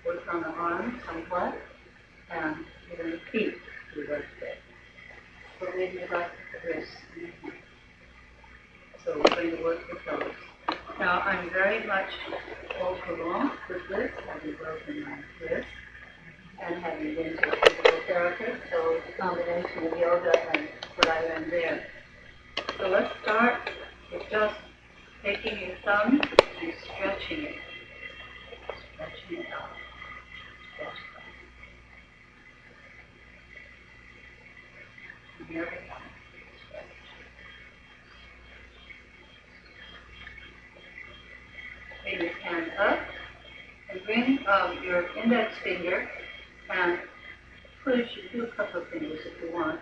work on the arms somewhat, and even the feet we work with. But we would like the wrists and the hands. So we're going to work with those. Now I'm very much au courant with this, having broken my wrist and having been to a physical therapist, so it's a combination of yoga and what I learned there. So let's start with just taking your thumb and stretching it. Stretching it out. Stretch it. And the other thumb. Stretch. Bring your hand up and bring your index finger and push, you do a couple of fingers if you want,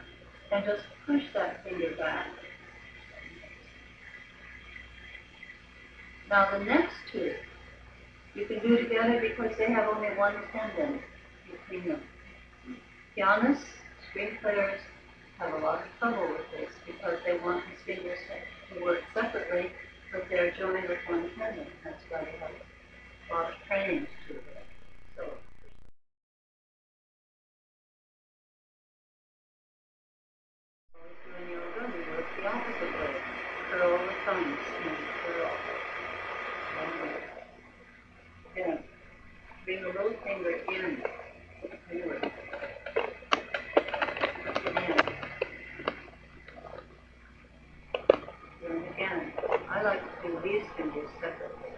and just push that finger back. Now the next two, you can do together because they have only one tendon between them. Pianists, string players have a lot of trouble with this because they want these fingers to work separately, but they're joined with one tendon. That's why they have a lot of training to do it. So, in yoga, we work the opposite way. Curl the thumbs and curl. Then, bring the little finger in. Inward. In. Then again, I like to do these fingers separately.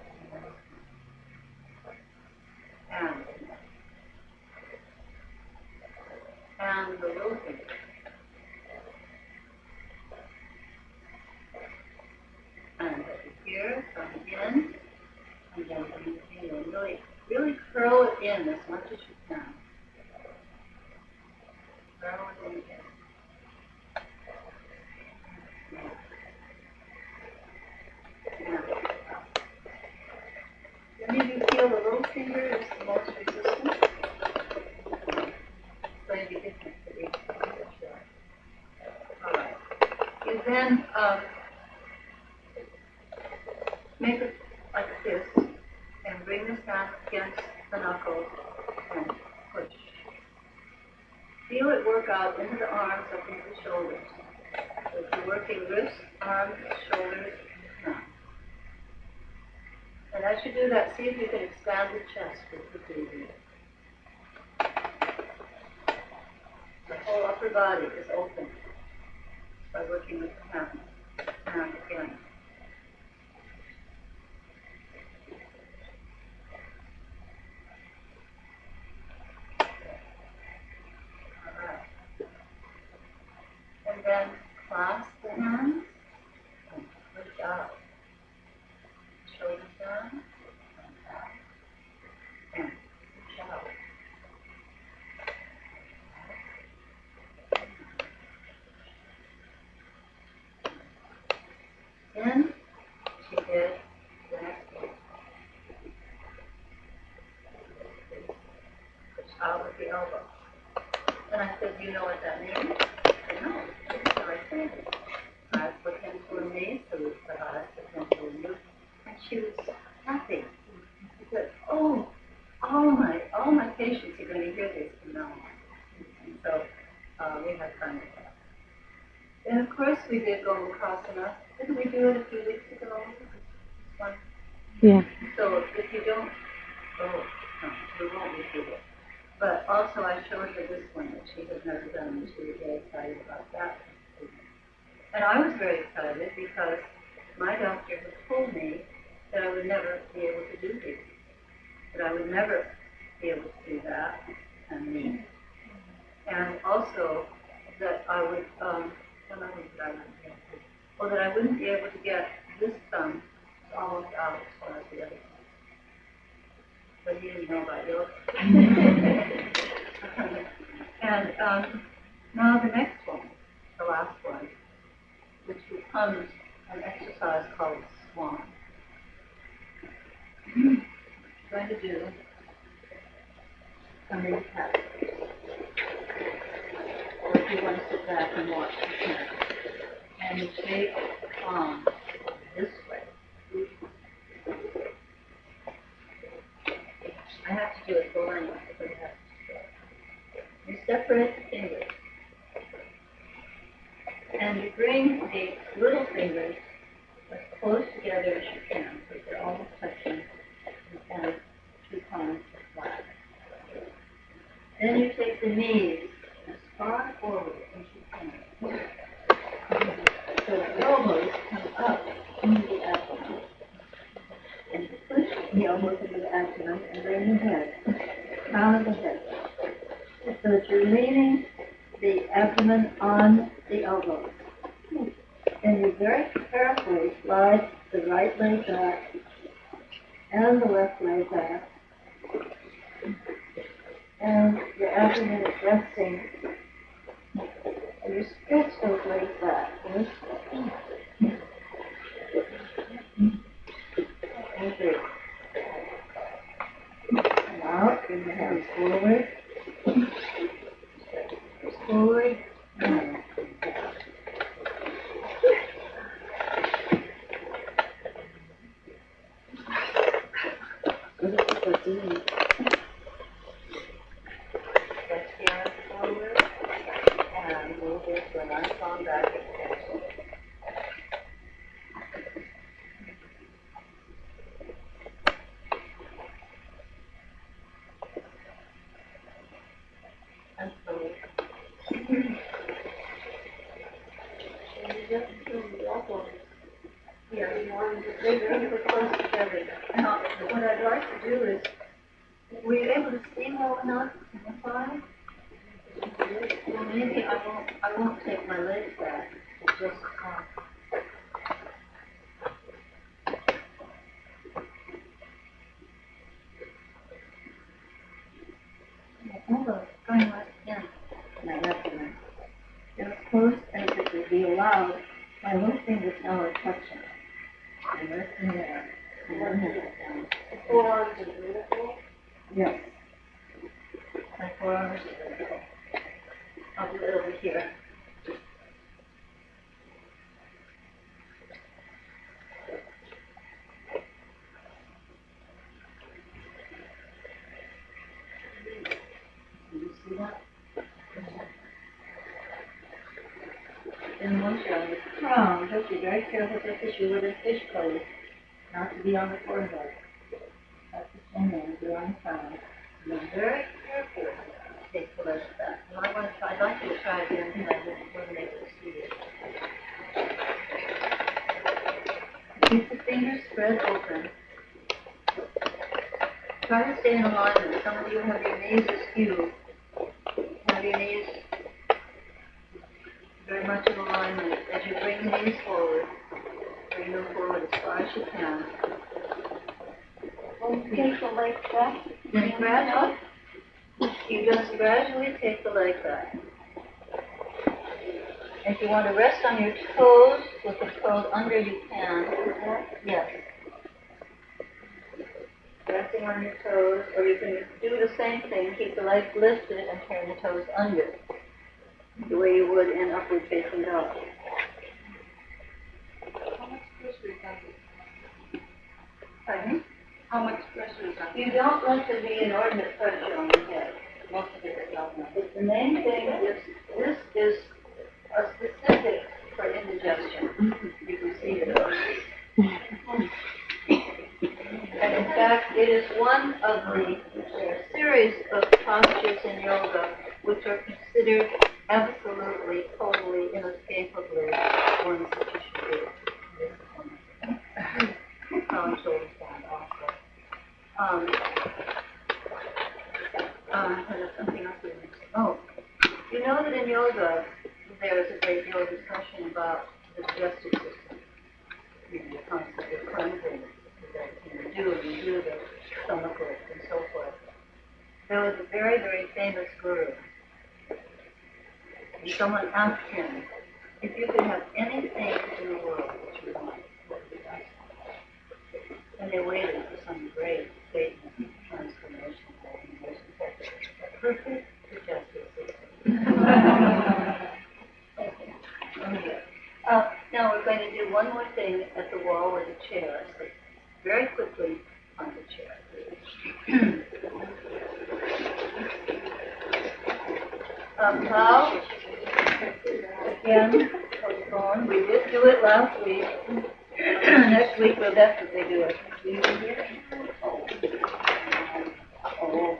And the little finger. And here, come in, and then bring the finger in. Really curl it in as much as you can. Curl it in again. Any of you feel the little finger is the most resistant? It's going to be different for each finger, sure. All right. You then make it like this and bring this hand against the knuckles and push. Feel it work out into the arms, up into the shoulders. So if you're working wrists, arms, shoulders, and hands. And as you do that, see if you can expand the chest with the breathing. The whole upper body is open by working with the hands. And again. All right. And then clasp the hands and push out. Shoulders down and back and push out. In, she did the next one. Push out with the elbow. And I said, do you know what that means? I said, no, it's the right thing. Eyes look into me, so we put eyes look into you. And she was happy. She said, oh, all my patients are going to hear this from now on. And so we had fun with that. And of course we did Gomukhasana. Didn't we do it a few weeks ago? One. Yeah. So if you don't, no, we won't repeat it. But also I showed her this one that she had never done, and she was very excited about that. And I was very excited because my doctor had told me that I would never be able to do these. That I would never be able to do that and me. And also that I would, that I wouldn't be able to get this thumb almost out as far as the other thumb. But he didn't know about yours. And now the next one, the last one, which becomes an exercise called swan. I'm going to do a mini cat. Or if you want to sit back and watch, you can. And you take the palm this way. have to do it full length, but it has to. You separate the fingers. And you bring the little fingers as close together as you can, so they're almost touching, and two palms flat. Then you take the knees as far forward as you can. So the elbows come up into the abdomen. And you push the elbows into the abdomen and bring the head, crown of the head. So that you're leaning the abdomen on the elbows. And you very carefully slide the right leg back and the left leg back. And your abdomen is resting. And you stretch those legs back. And breathe. And out, bring the hands forward. Forward. And stretch the arms forward and move into a nice long back extension. And slowly. And you just feel the elbows. Yeah, they bring it close together. Now, what I'd like to do is, were you able to see well enough in the side? Well, maybe I won't take my legs back. Just my elbows going right in my abdomen. They're as close as it would be allowed. My little fingers now are touching. And resting there. And one hand down. The forearms are vertical. Yes. My forearms are vertical. I'll do it over here. Do you see that? And once you're on the crown, just be very careful just as you would in fish pose, not to be on the forehead. That's the chin and be on the crown. And then very carefully take the legs back. And I'd like you to try again because I wasn't able to see it. Keep the fingers spread open. Try to stay in alignment. Some of you have your knees askew. Have your knees very much in alignment. As you bring the knees forward, bring them forward as far as you can. Take the legs back. Then gradually, you just gradually take the leg back. If you want to rest on your toes, with the toes under, you can. Yes. Resting on your toes, or you can do the same thing, keep the legs lifted and turn the toes under, the way you would in upward facing dog. How much pressure is on it? Pardon? How much pressure is on it? You don't want to be inordinate pressure on the head. Most of it is not. The main thing is, this is a specific for indigestion. You can see it. And in fact, it is one of the series of postures in yoga which are considered absolutely, totally, inescapably ones that you should do. Shoulders down also. There's something else we missed. Oh, you know that in yoga there is a great deal of discussion about the digestive system. The concept of cleansing that you do the stomach work and so forth. There was a very, very famous guru. And someone asked him, if you could have anything in the world that you want, what would you ask? And they waited for some great statement, transformation, a perfect digestive system. Now we're going to do one more thing at the wall with a chair. So very quickly, on the chair. How? Again, postpone. We did do it last week. Next week we'll definitely do it. Oh,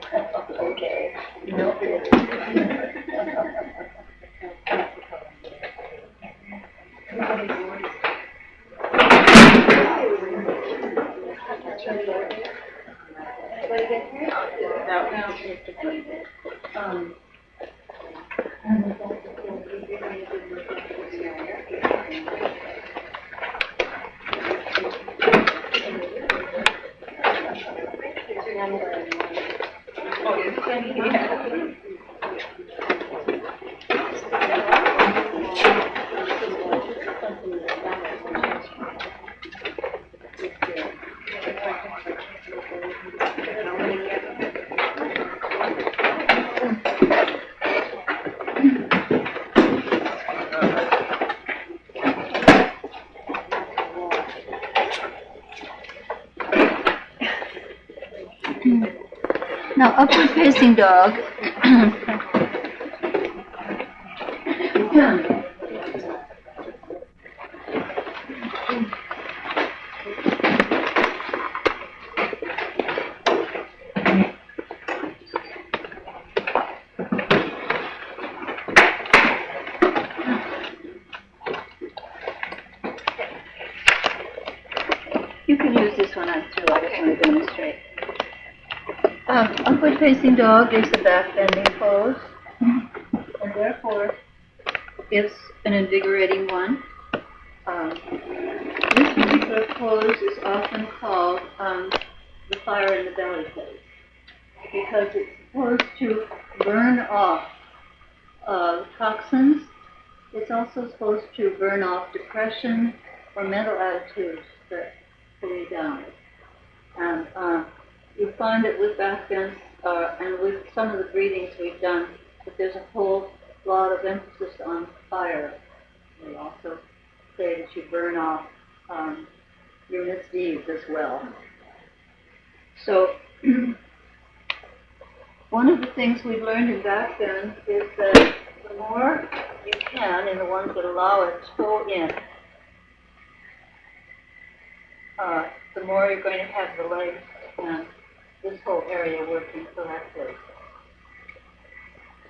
okay. No. Anybody get here? No. Now, upward facing dog. You can use this one on too. I just want to demonstrate. Upward facing dog is a back bending pose, and therefore is an invigorating one. This particular pose is often called the fire in the belly pose because it's supposed to burn off toxins. It's also supposed to burn off depression or mental attitudes that pull you down. And you find that with back bends and with some of the breathings we've done, that there's a whole lot of emphasis on fire. We also say that you burn off your misdeeds as well. So one of the things we've learned in back bend is that the more you can, in the ones that allow it to go in, the more you're going to have the legs and this whole area working correctly.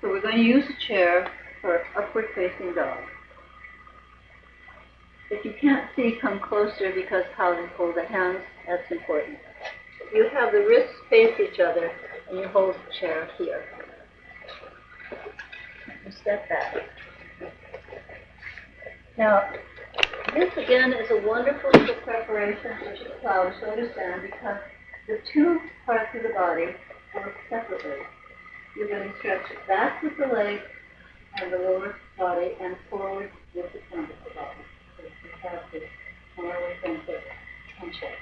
So we're going to use a chair for upward facing dog. If you can't see, come closer because how you hold the hands, that's important. You have the wrists face each other and you hold the chair here. You step back. Now, this again is a wonderful little preparation for your cloud, so to understand, because the two parts of the body work separately. You're going to stretch back with the legs and the lower body and forward with the front of the body. So you have this narrow center tension.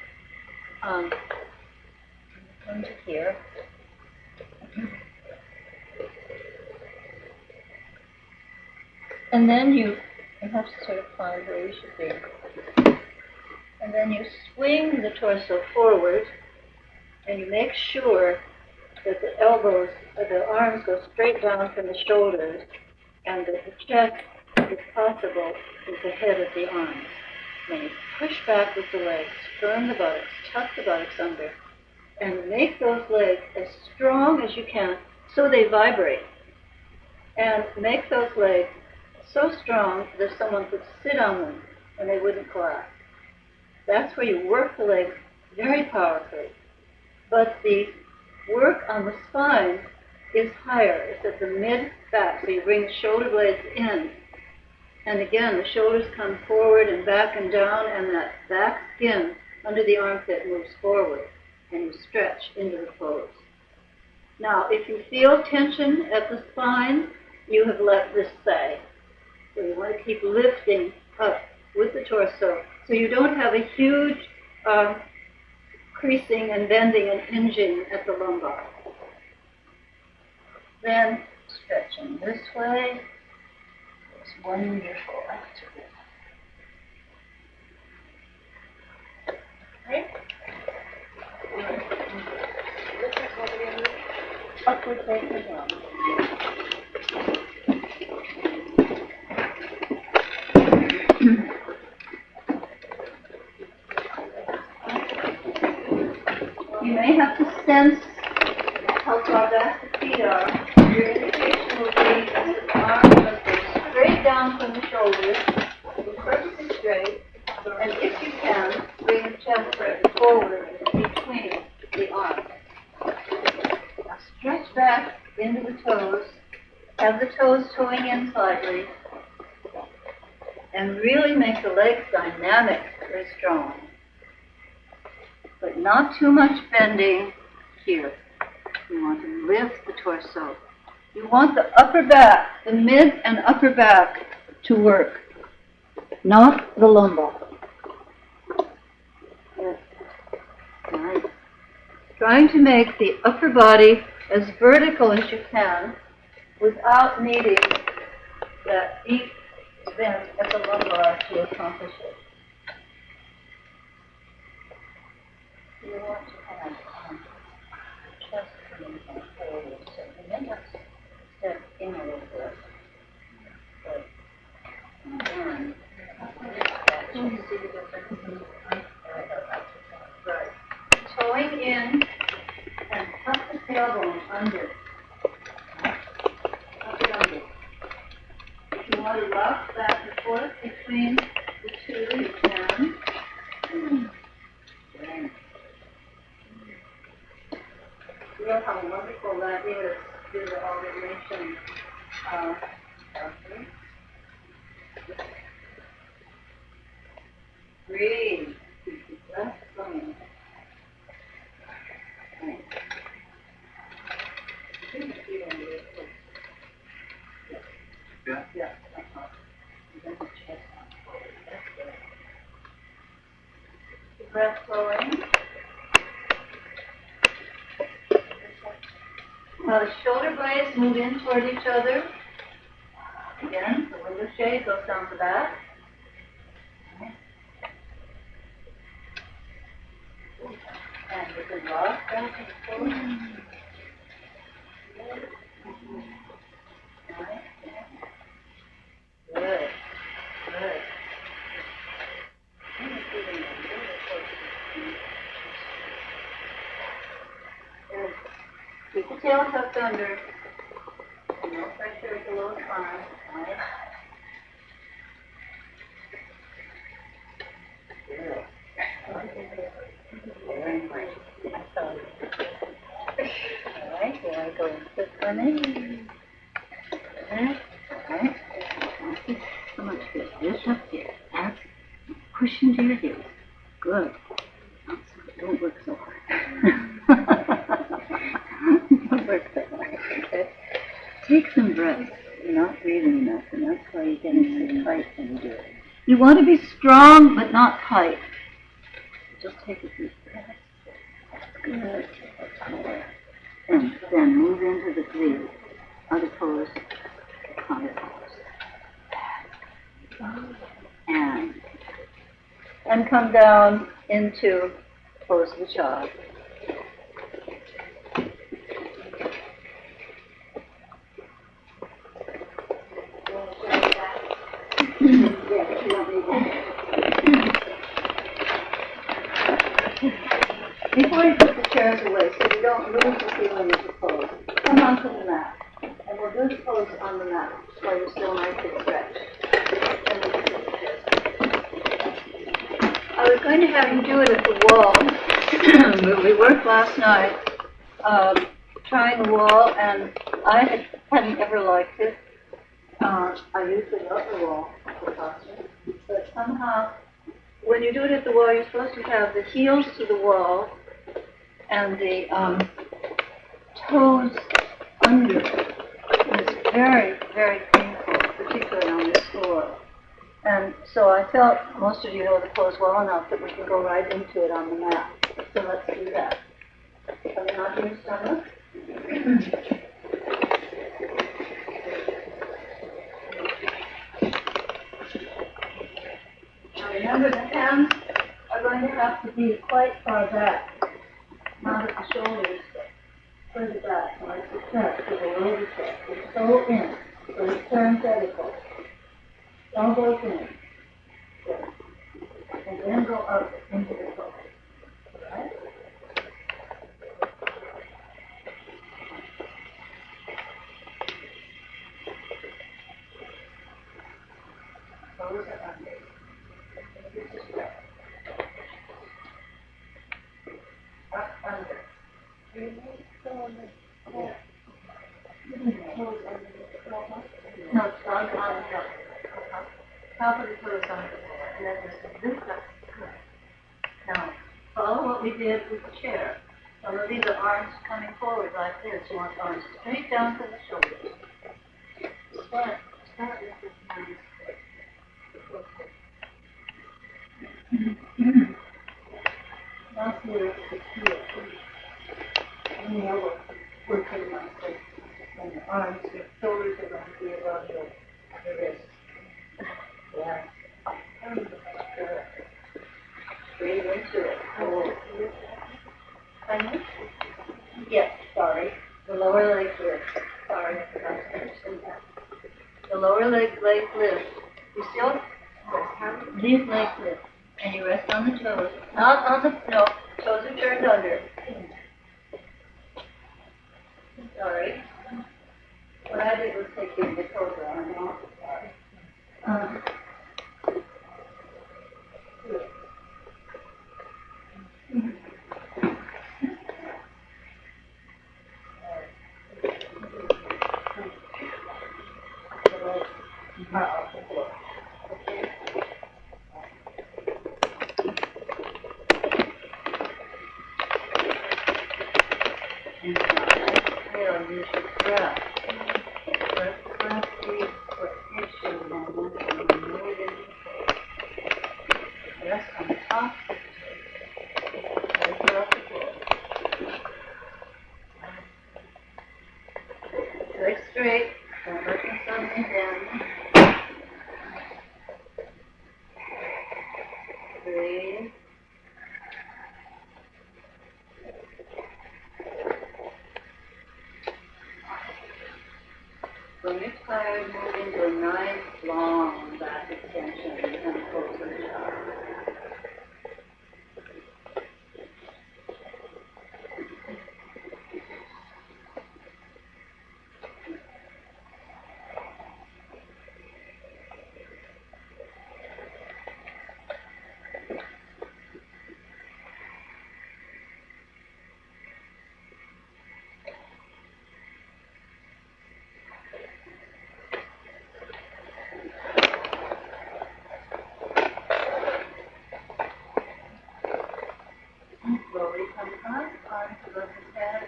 Into here. And then you have to sort of find where you should be. And then you swing the torso forward, and you make sure that the elbows, the arms go straight down from the shoulders, and that the chest, if possible, is the head of the arms. Then you push back with the legs, firm the buttocks, tuck the buttocks under, and make those legs as strong as you can so they vibrate. And make those legs so strong that someone could sit on them and they wouldn't collapse. That's where you work the legs very powerfully. But the work on the spine is higher. It's at the mid-back, so you bring the shoulder blades in. And again, the shoulders come forward and back and down, and that back skin under the armpit moves forward, and you stretch into the pose. Now, if you feel tension at the spine, you have let this sag. So you want to keep lifting up with the torso so you don't have a huge creasing and bending and hinging at the lumbar. Then stretching this way. It's wonderful after this. Okay? Upward facing dog. You may have to sense how far back the feet are. Your indication will be that the arms must go straight down from the shoulders, be perfectly straight, and if you can, bring the chest forward between the arms. Now stretch back into the toes, have the toes toeing in slightly, and really make the legs dynamic, very strong. But not too much bending here. You want to lift the torso. You want the upper back, the mid and upper back to work, not the lumbar. Yes. Nice. Trying to make the upper body as vertical as you can without needing that deep bend at the lumbar to accomplish it. You want to have chest coming forward, so you may have to step in a little bit. But then, you see the difference? Right. Toeing in and tuck the tailbone under. Tuck it under. If you want to rock back and forth between the two, you can. Good. Feel how wonderful that is through the alternation of effort. Breathe. Keep the breath going. Okay. Yeah. Yeah. And then the chest out. That's good. The breath flowing. Now the shoulder blades move in toward each other. Again, the window shade goes down the back. And you can rock back and forth. Nice. Good. Good. Keep the tail tucked under. No pressure at the lower spine. Right. Good. Very nice. All right, here I go and sit for me. Good. All right. So much good. This up here. That's push into your heels. Good. Don't work so hard. Don't work so hard. Okay. Take some breaths. You're not breathing enough, and that's why you're getting so tight when you do it. You want to be strong, but not tight. Just take a deep breath. Good. And then move into the three. Other pose. Counter pose. And come down into pose of the child. Before you put the chairs away, so you don't lose the feeling of the pose, come onto the mat. And we'll do the pose on the mat while you're still nicely stretched. And then you put the chairs away. I was going to have you do it at the wall. We worked last night trying the wall, and I hadn't ever liked it. I usually love the wall for costume, but somehow when you do it at the wall, you're supposed to have the heels to the wall and the toes under. It's very, very painful, particularly on this floor. And so I felt most of you know the pose well enough that we can go right into it on the mat. So let's do that. Coming onto your stomach. Now remember, the hands are going to have to be quite far back, not at the shoulders. further back, like the chest, to below the chest. And so in. So it's parenthetical. Elbows in. Good. And then go up into the toe. Right? Toes are under. This is right. Up under. No, it's on the top. Top of the toes on the floor. And then this up. Now, follow what we did with the chair. Some of these are arms coming forward like this. You want arms straight down to the shoulders. Start with this hand. Now here, the heel. And the elbow. We're pretty much like, and the arms, your shoulders are going to be above your wrist. Yeah. Good. Breathe into it. Yes, sorry. The lower leg lift. Sorry, I forgot to mention that. The lower leg lift. You still these legs lift. And you rest on the toes. Not on the no, toes are turned under. Sorry. What I did was take the toes around. Sorry. Legs straight, don't let them suddenly bend. Breathe. When you're tired, move into a nice, long back extension and close the jaw. Slowly come up onto the head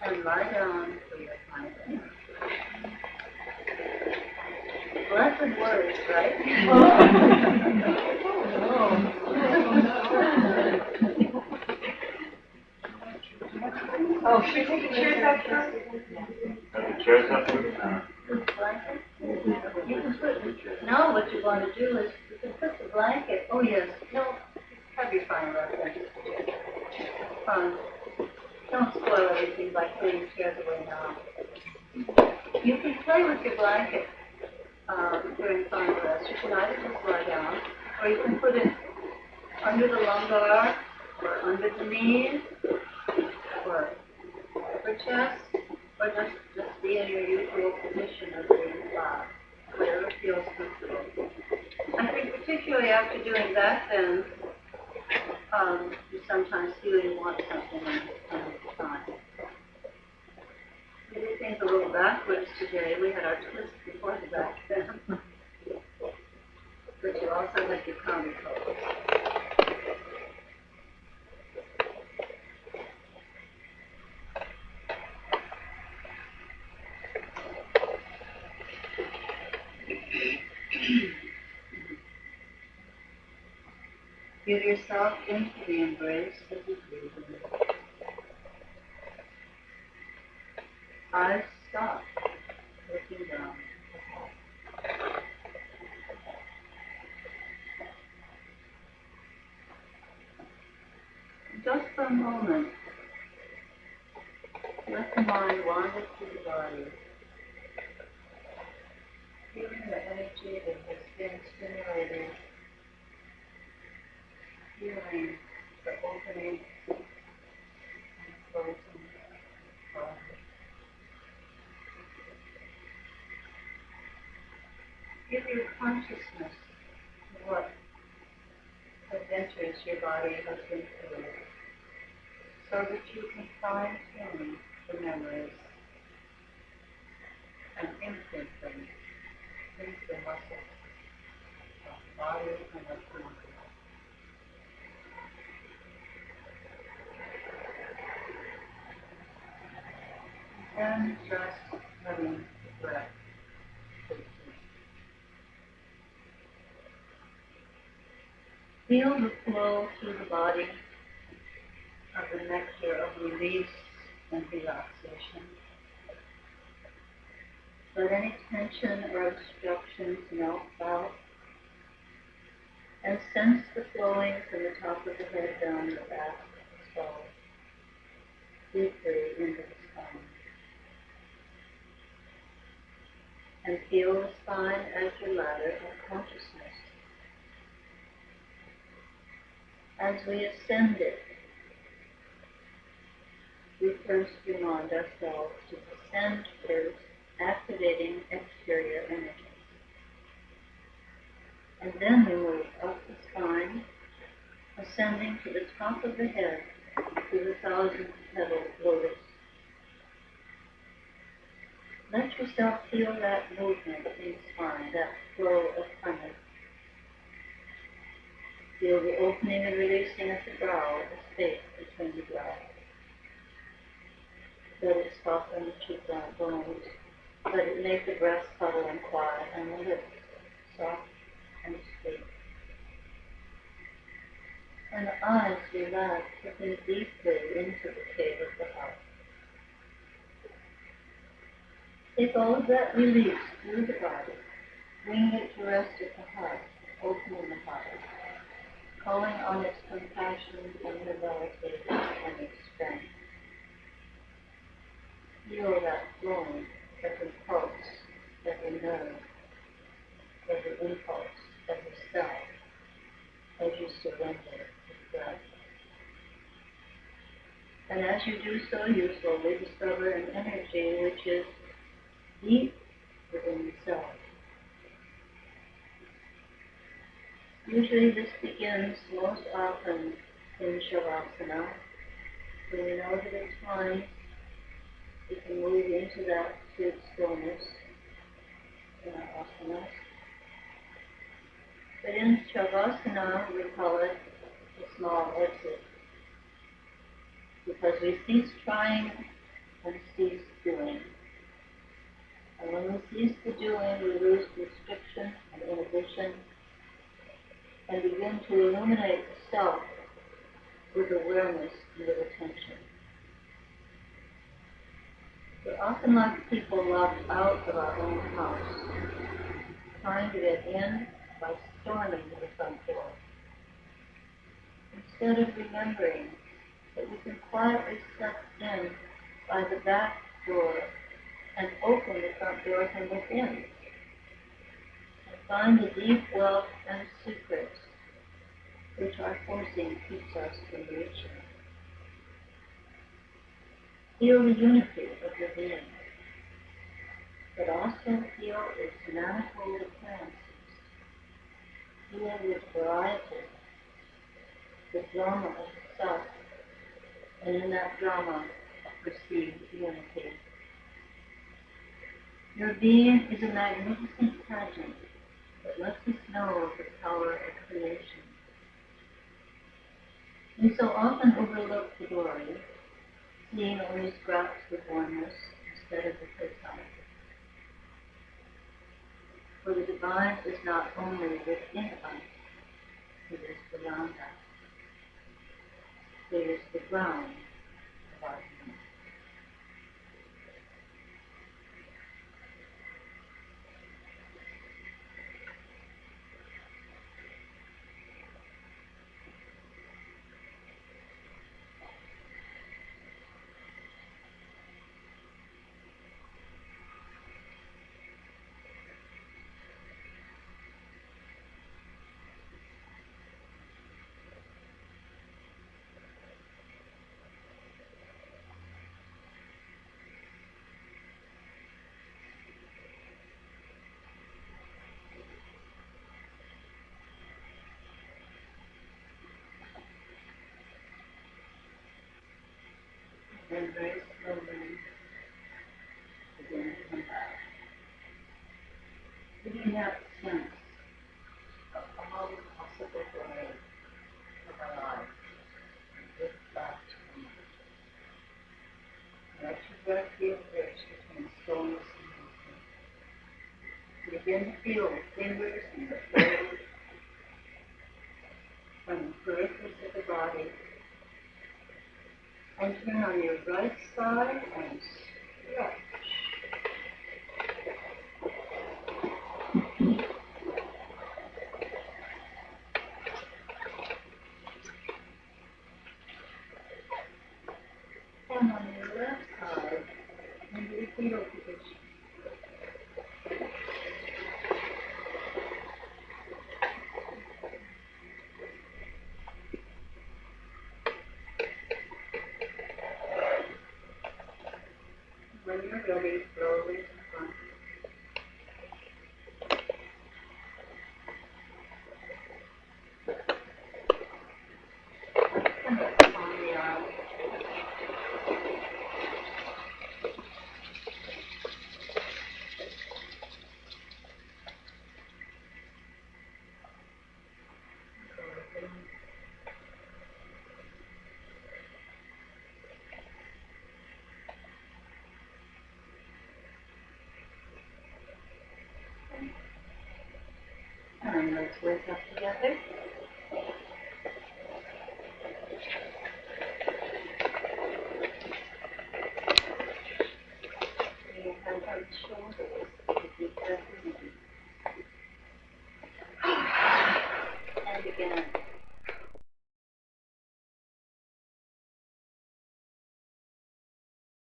and lie down for your final. Blessed words, right? Oh, should we take the chairs out first? Have the chairs up here? Blanket? You can put, no, what you want to do is, you can put the blanket, oh yes, no, have your fine left then. Don't spoil everything by putting chairs away now. You can play with your blanket during fine rest. You can either just lie down, or you can put it under the lumbar, or under the knees, or upper chest, or just be in your usual position of being flat, whatever feels comfortable. I think particularly after doing that, then you sometimes feel you want something on the time. We did things a little backwards today. We had our twist before the back then. But you also had your counter pose. Give yourself into the embrace of the breathing. Eyes stop, looking down. Just for a moment, let the mind wander through the body, feeling the energy that has been stimulated, feeling the opening and closing body. Give your consciousness to what adventures your body has been through, so that you can fine-tune the memories and imprint them into the muscles of the body and of the mind. And just letting the breath take place. Feel the flow through the body of the nectar of release and relaxation. Let any tension or obstructions melt out, and sense the flowing from the top of the head down the back, skull, deeply into the spine. And feel the spine as your ladder of consciousness. As we ascend it, we first remind ourselves to ascend first, activating exterior energy. And then we move up the spine, ascending to the top of the head, to the thousand-petaled lotus. Let yourself feel that movement in the spine, that flow of prana. Feel the opening and releasing of the brow, the space between the brows. Let it soften the cheekbone bones. Let it make the breast subtle and quiet, and the lips soft and sweet. And the eyes relax, looking deeply into the cave of the heart. Take all of that release through the body, bringing it to rest at the heart, opening the heart, calling on its compassion and humility and its strength. Feel that flowing, every pulse, every nerve, every impulse, every cell, as you surrender to the breath. And as you do so, you slowly discover an energy which is deep within the self. Usually this begins most often in Shavasana, when we know that at times we can move into that sweet stillness in our asanas. But in Shavasana, we call it a small exit, because we cease trying and cease doing. And when we cease the doing, we lose restriction and inhibition, and begin to illuminate the self with awareness and with attention. We're often like people locked out of our own house, trying to get in by storming to the front door, instead of remembering that we can quietly step in by the back door and open the front door from within, and find the deep wealth and secrets which our forcing keeps us from reaching. Feel the unity of your being, but also feel its manifold appearances. Feel its variety, the drama of the self, and in that drama, perceive unity. Your being is a magnificent pageant that lets us know of the power of creation. We so often overlook the glory, seeing only scraps of oneness instead of the totality. For the divine is not only within us, it is beyond us. It is the ground of our being. And very slowly begin to come back. Getting that sense of all the possible ways of our lives. And get back to them. Let your breath feel rich between stillness and movement. Begin to feel the fingers and the toes from the peripheries of the body. And turn on your right side and stretch. And on your left side, into the fetal position. When you're ready, slowly to front. And lift on the arm. And let's wake up together.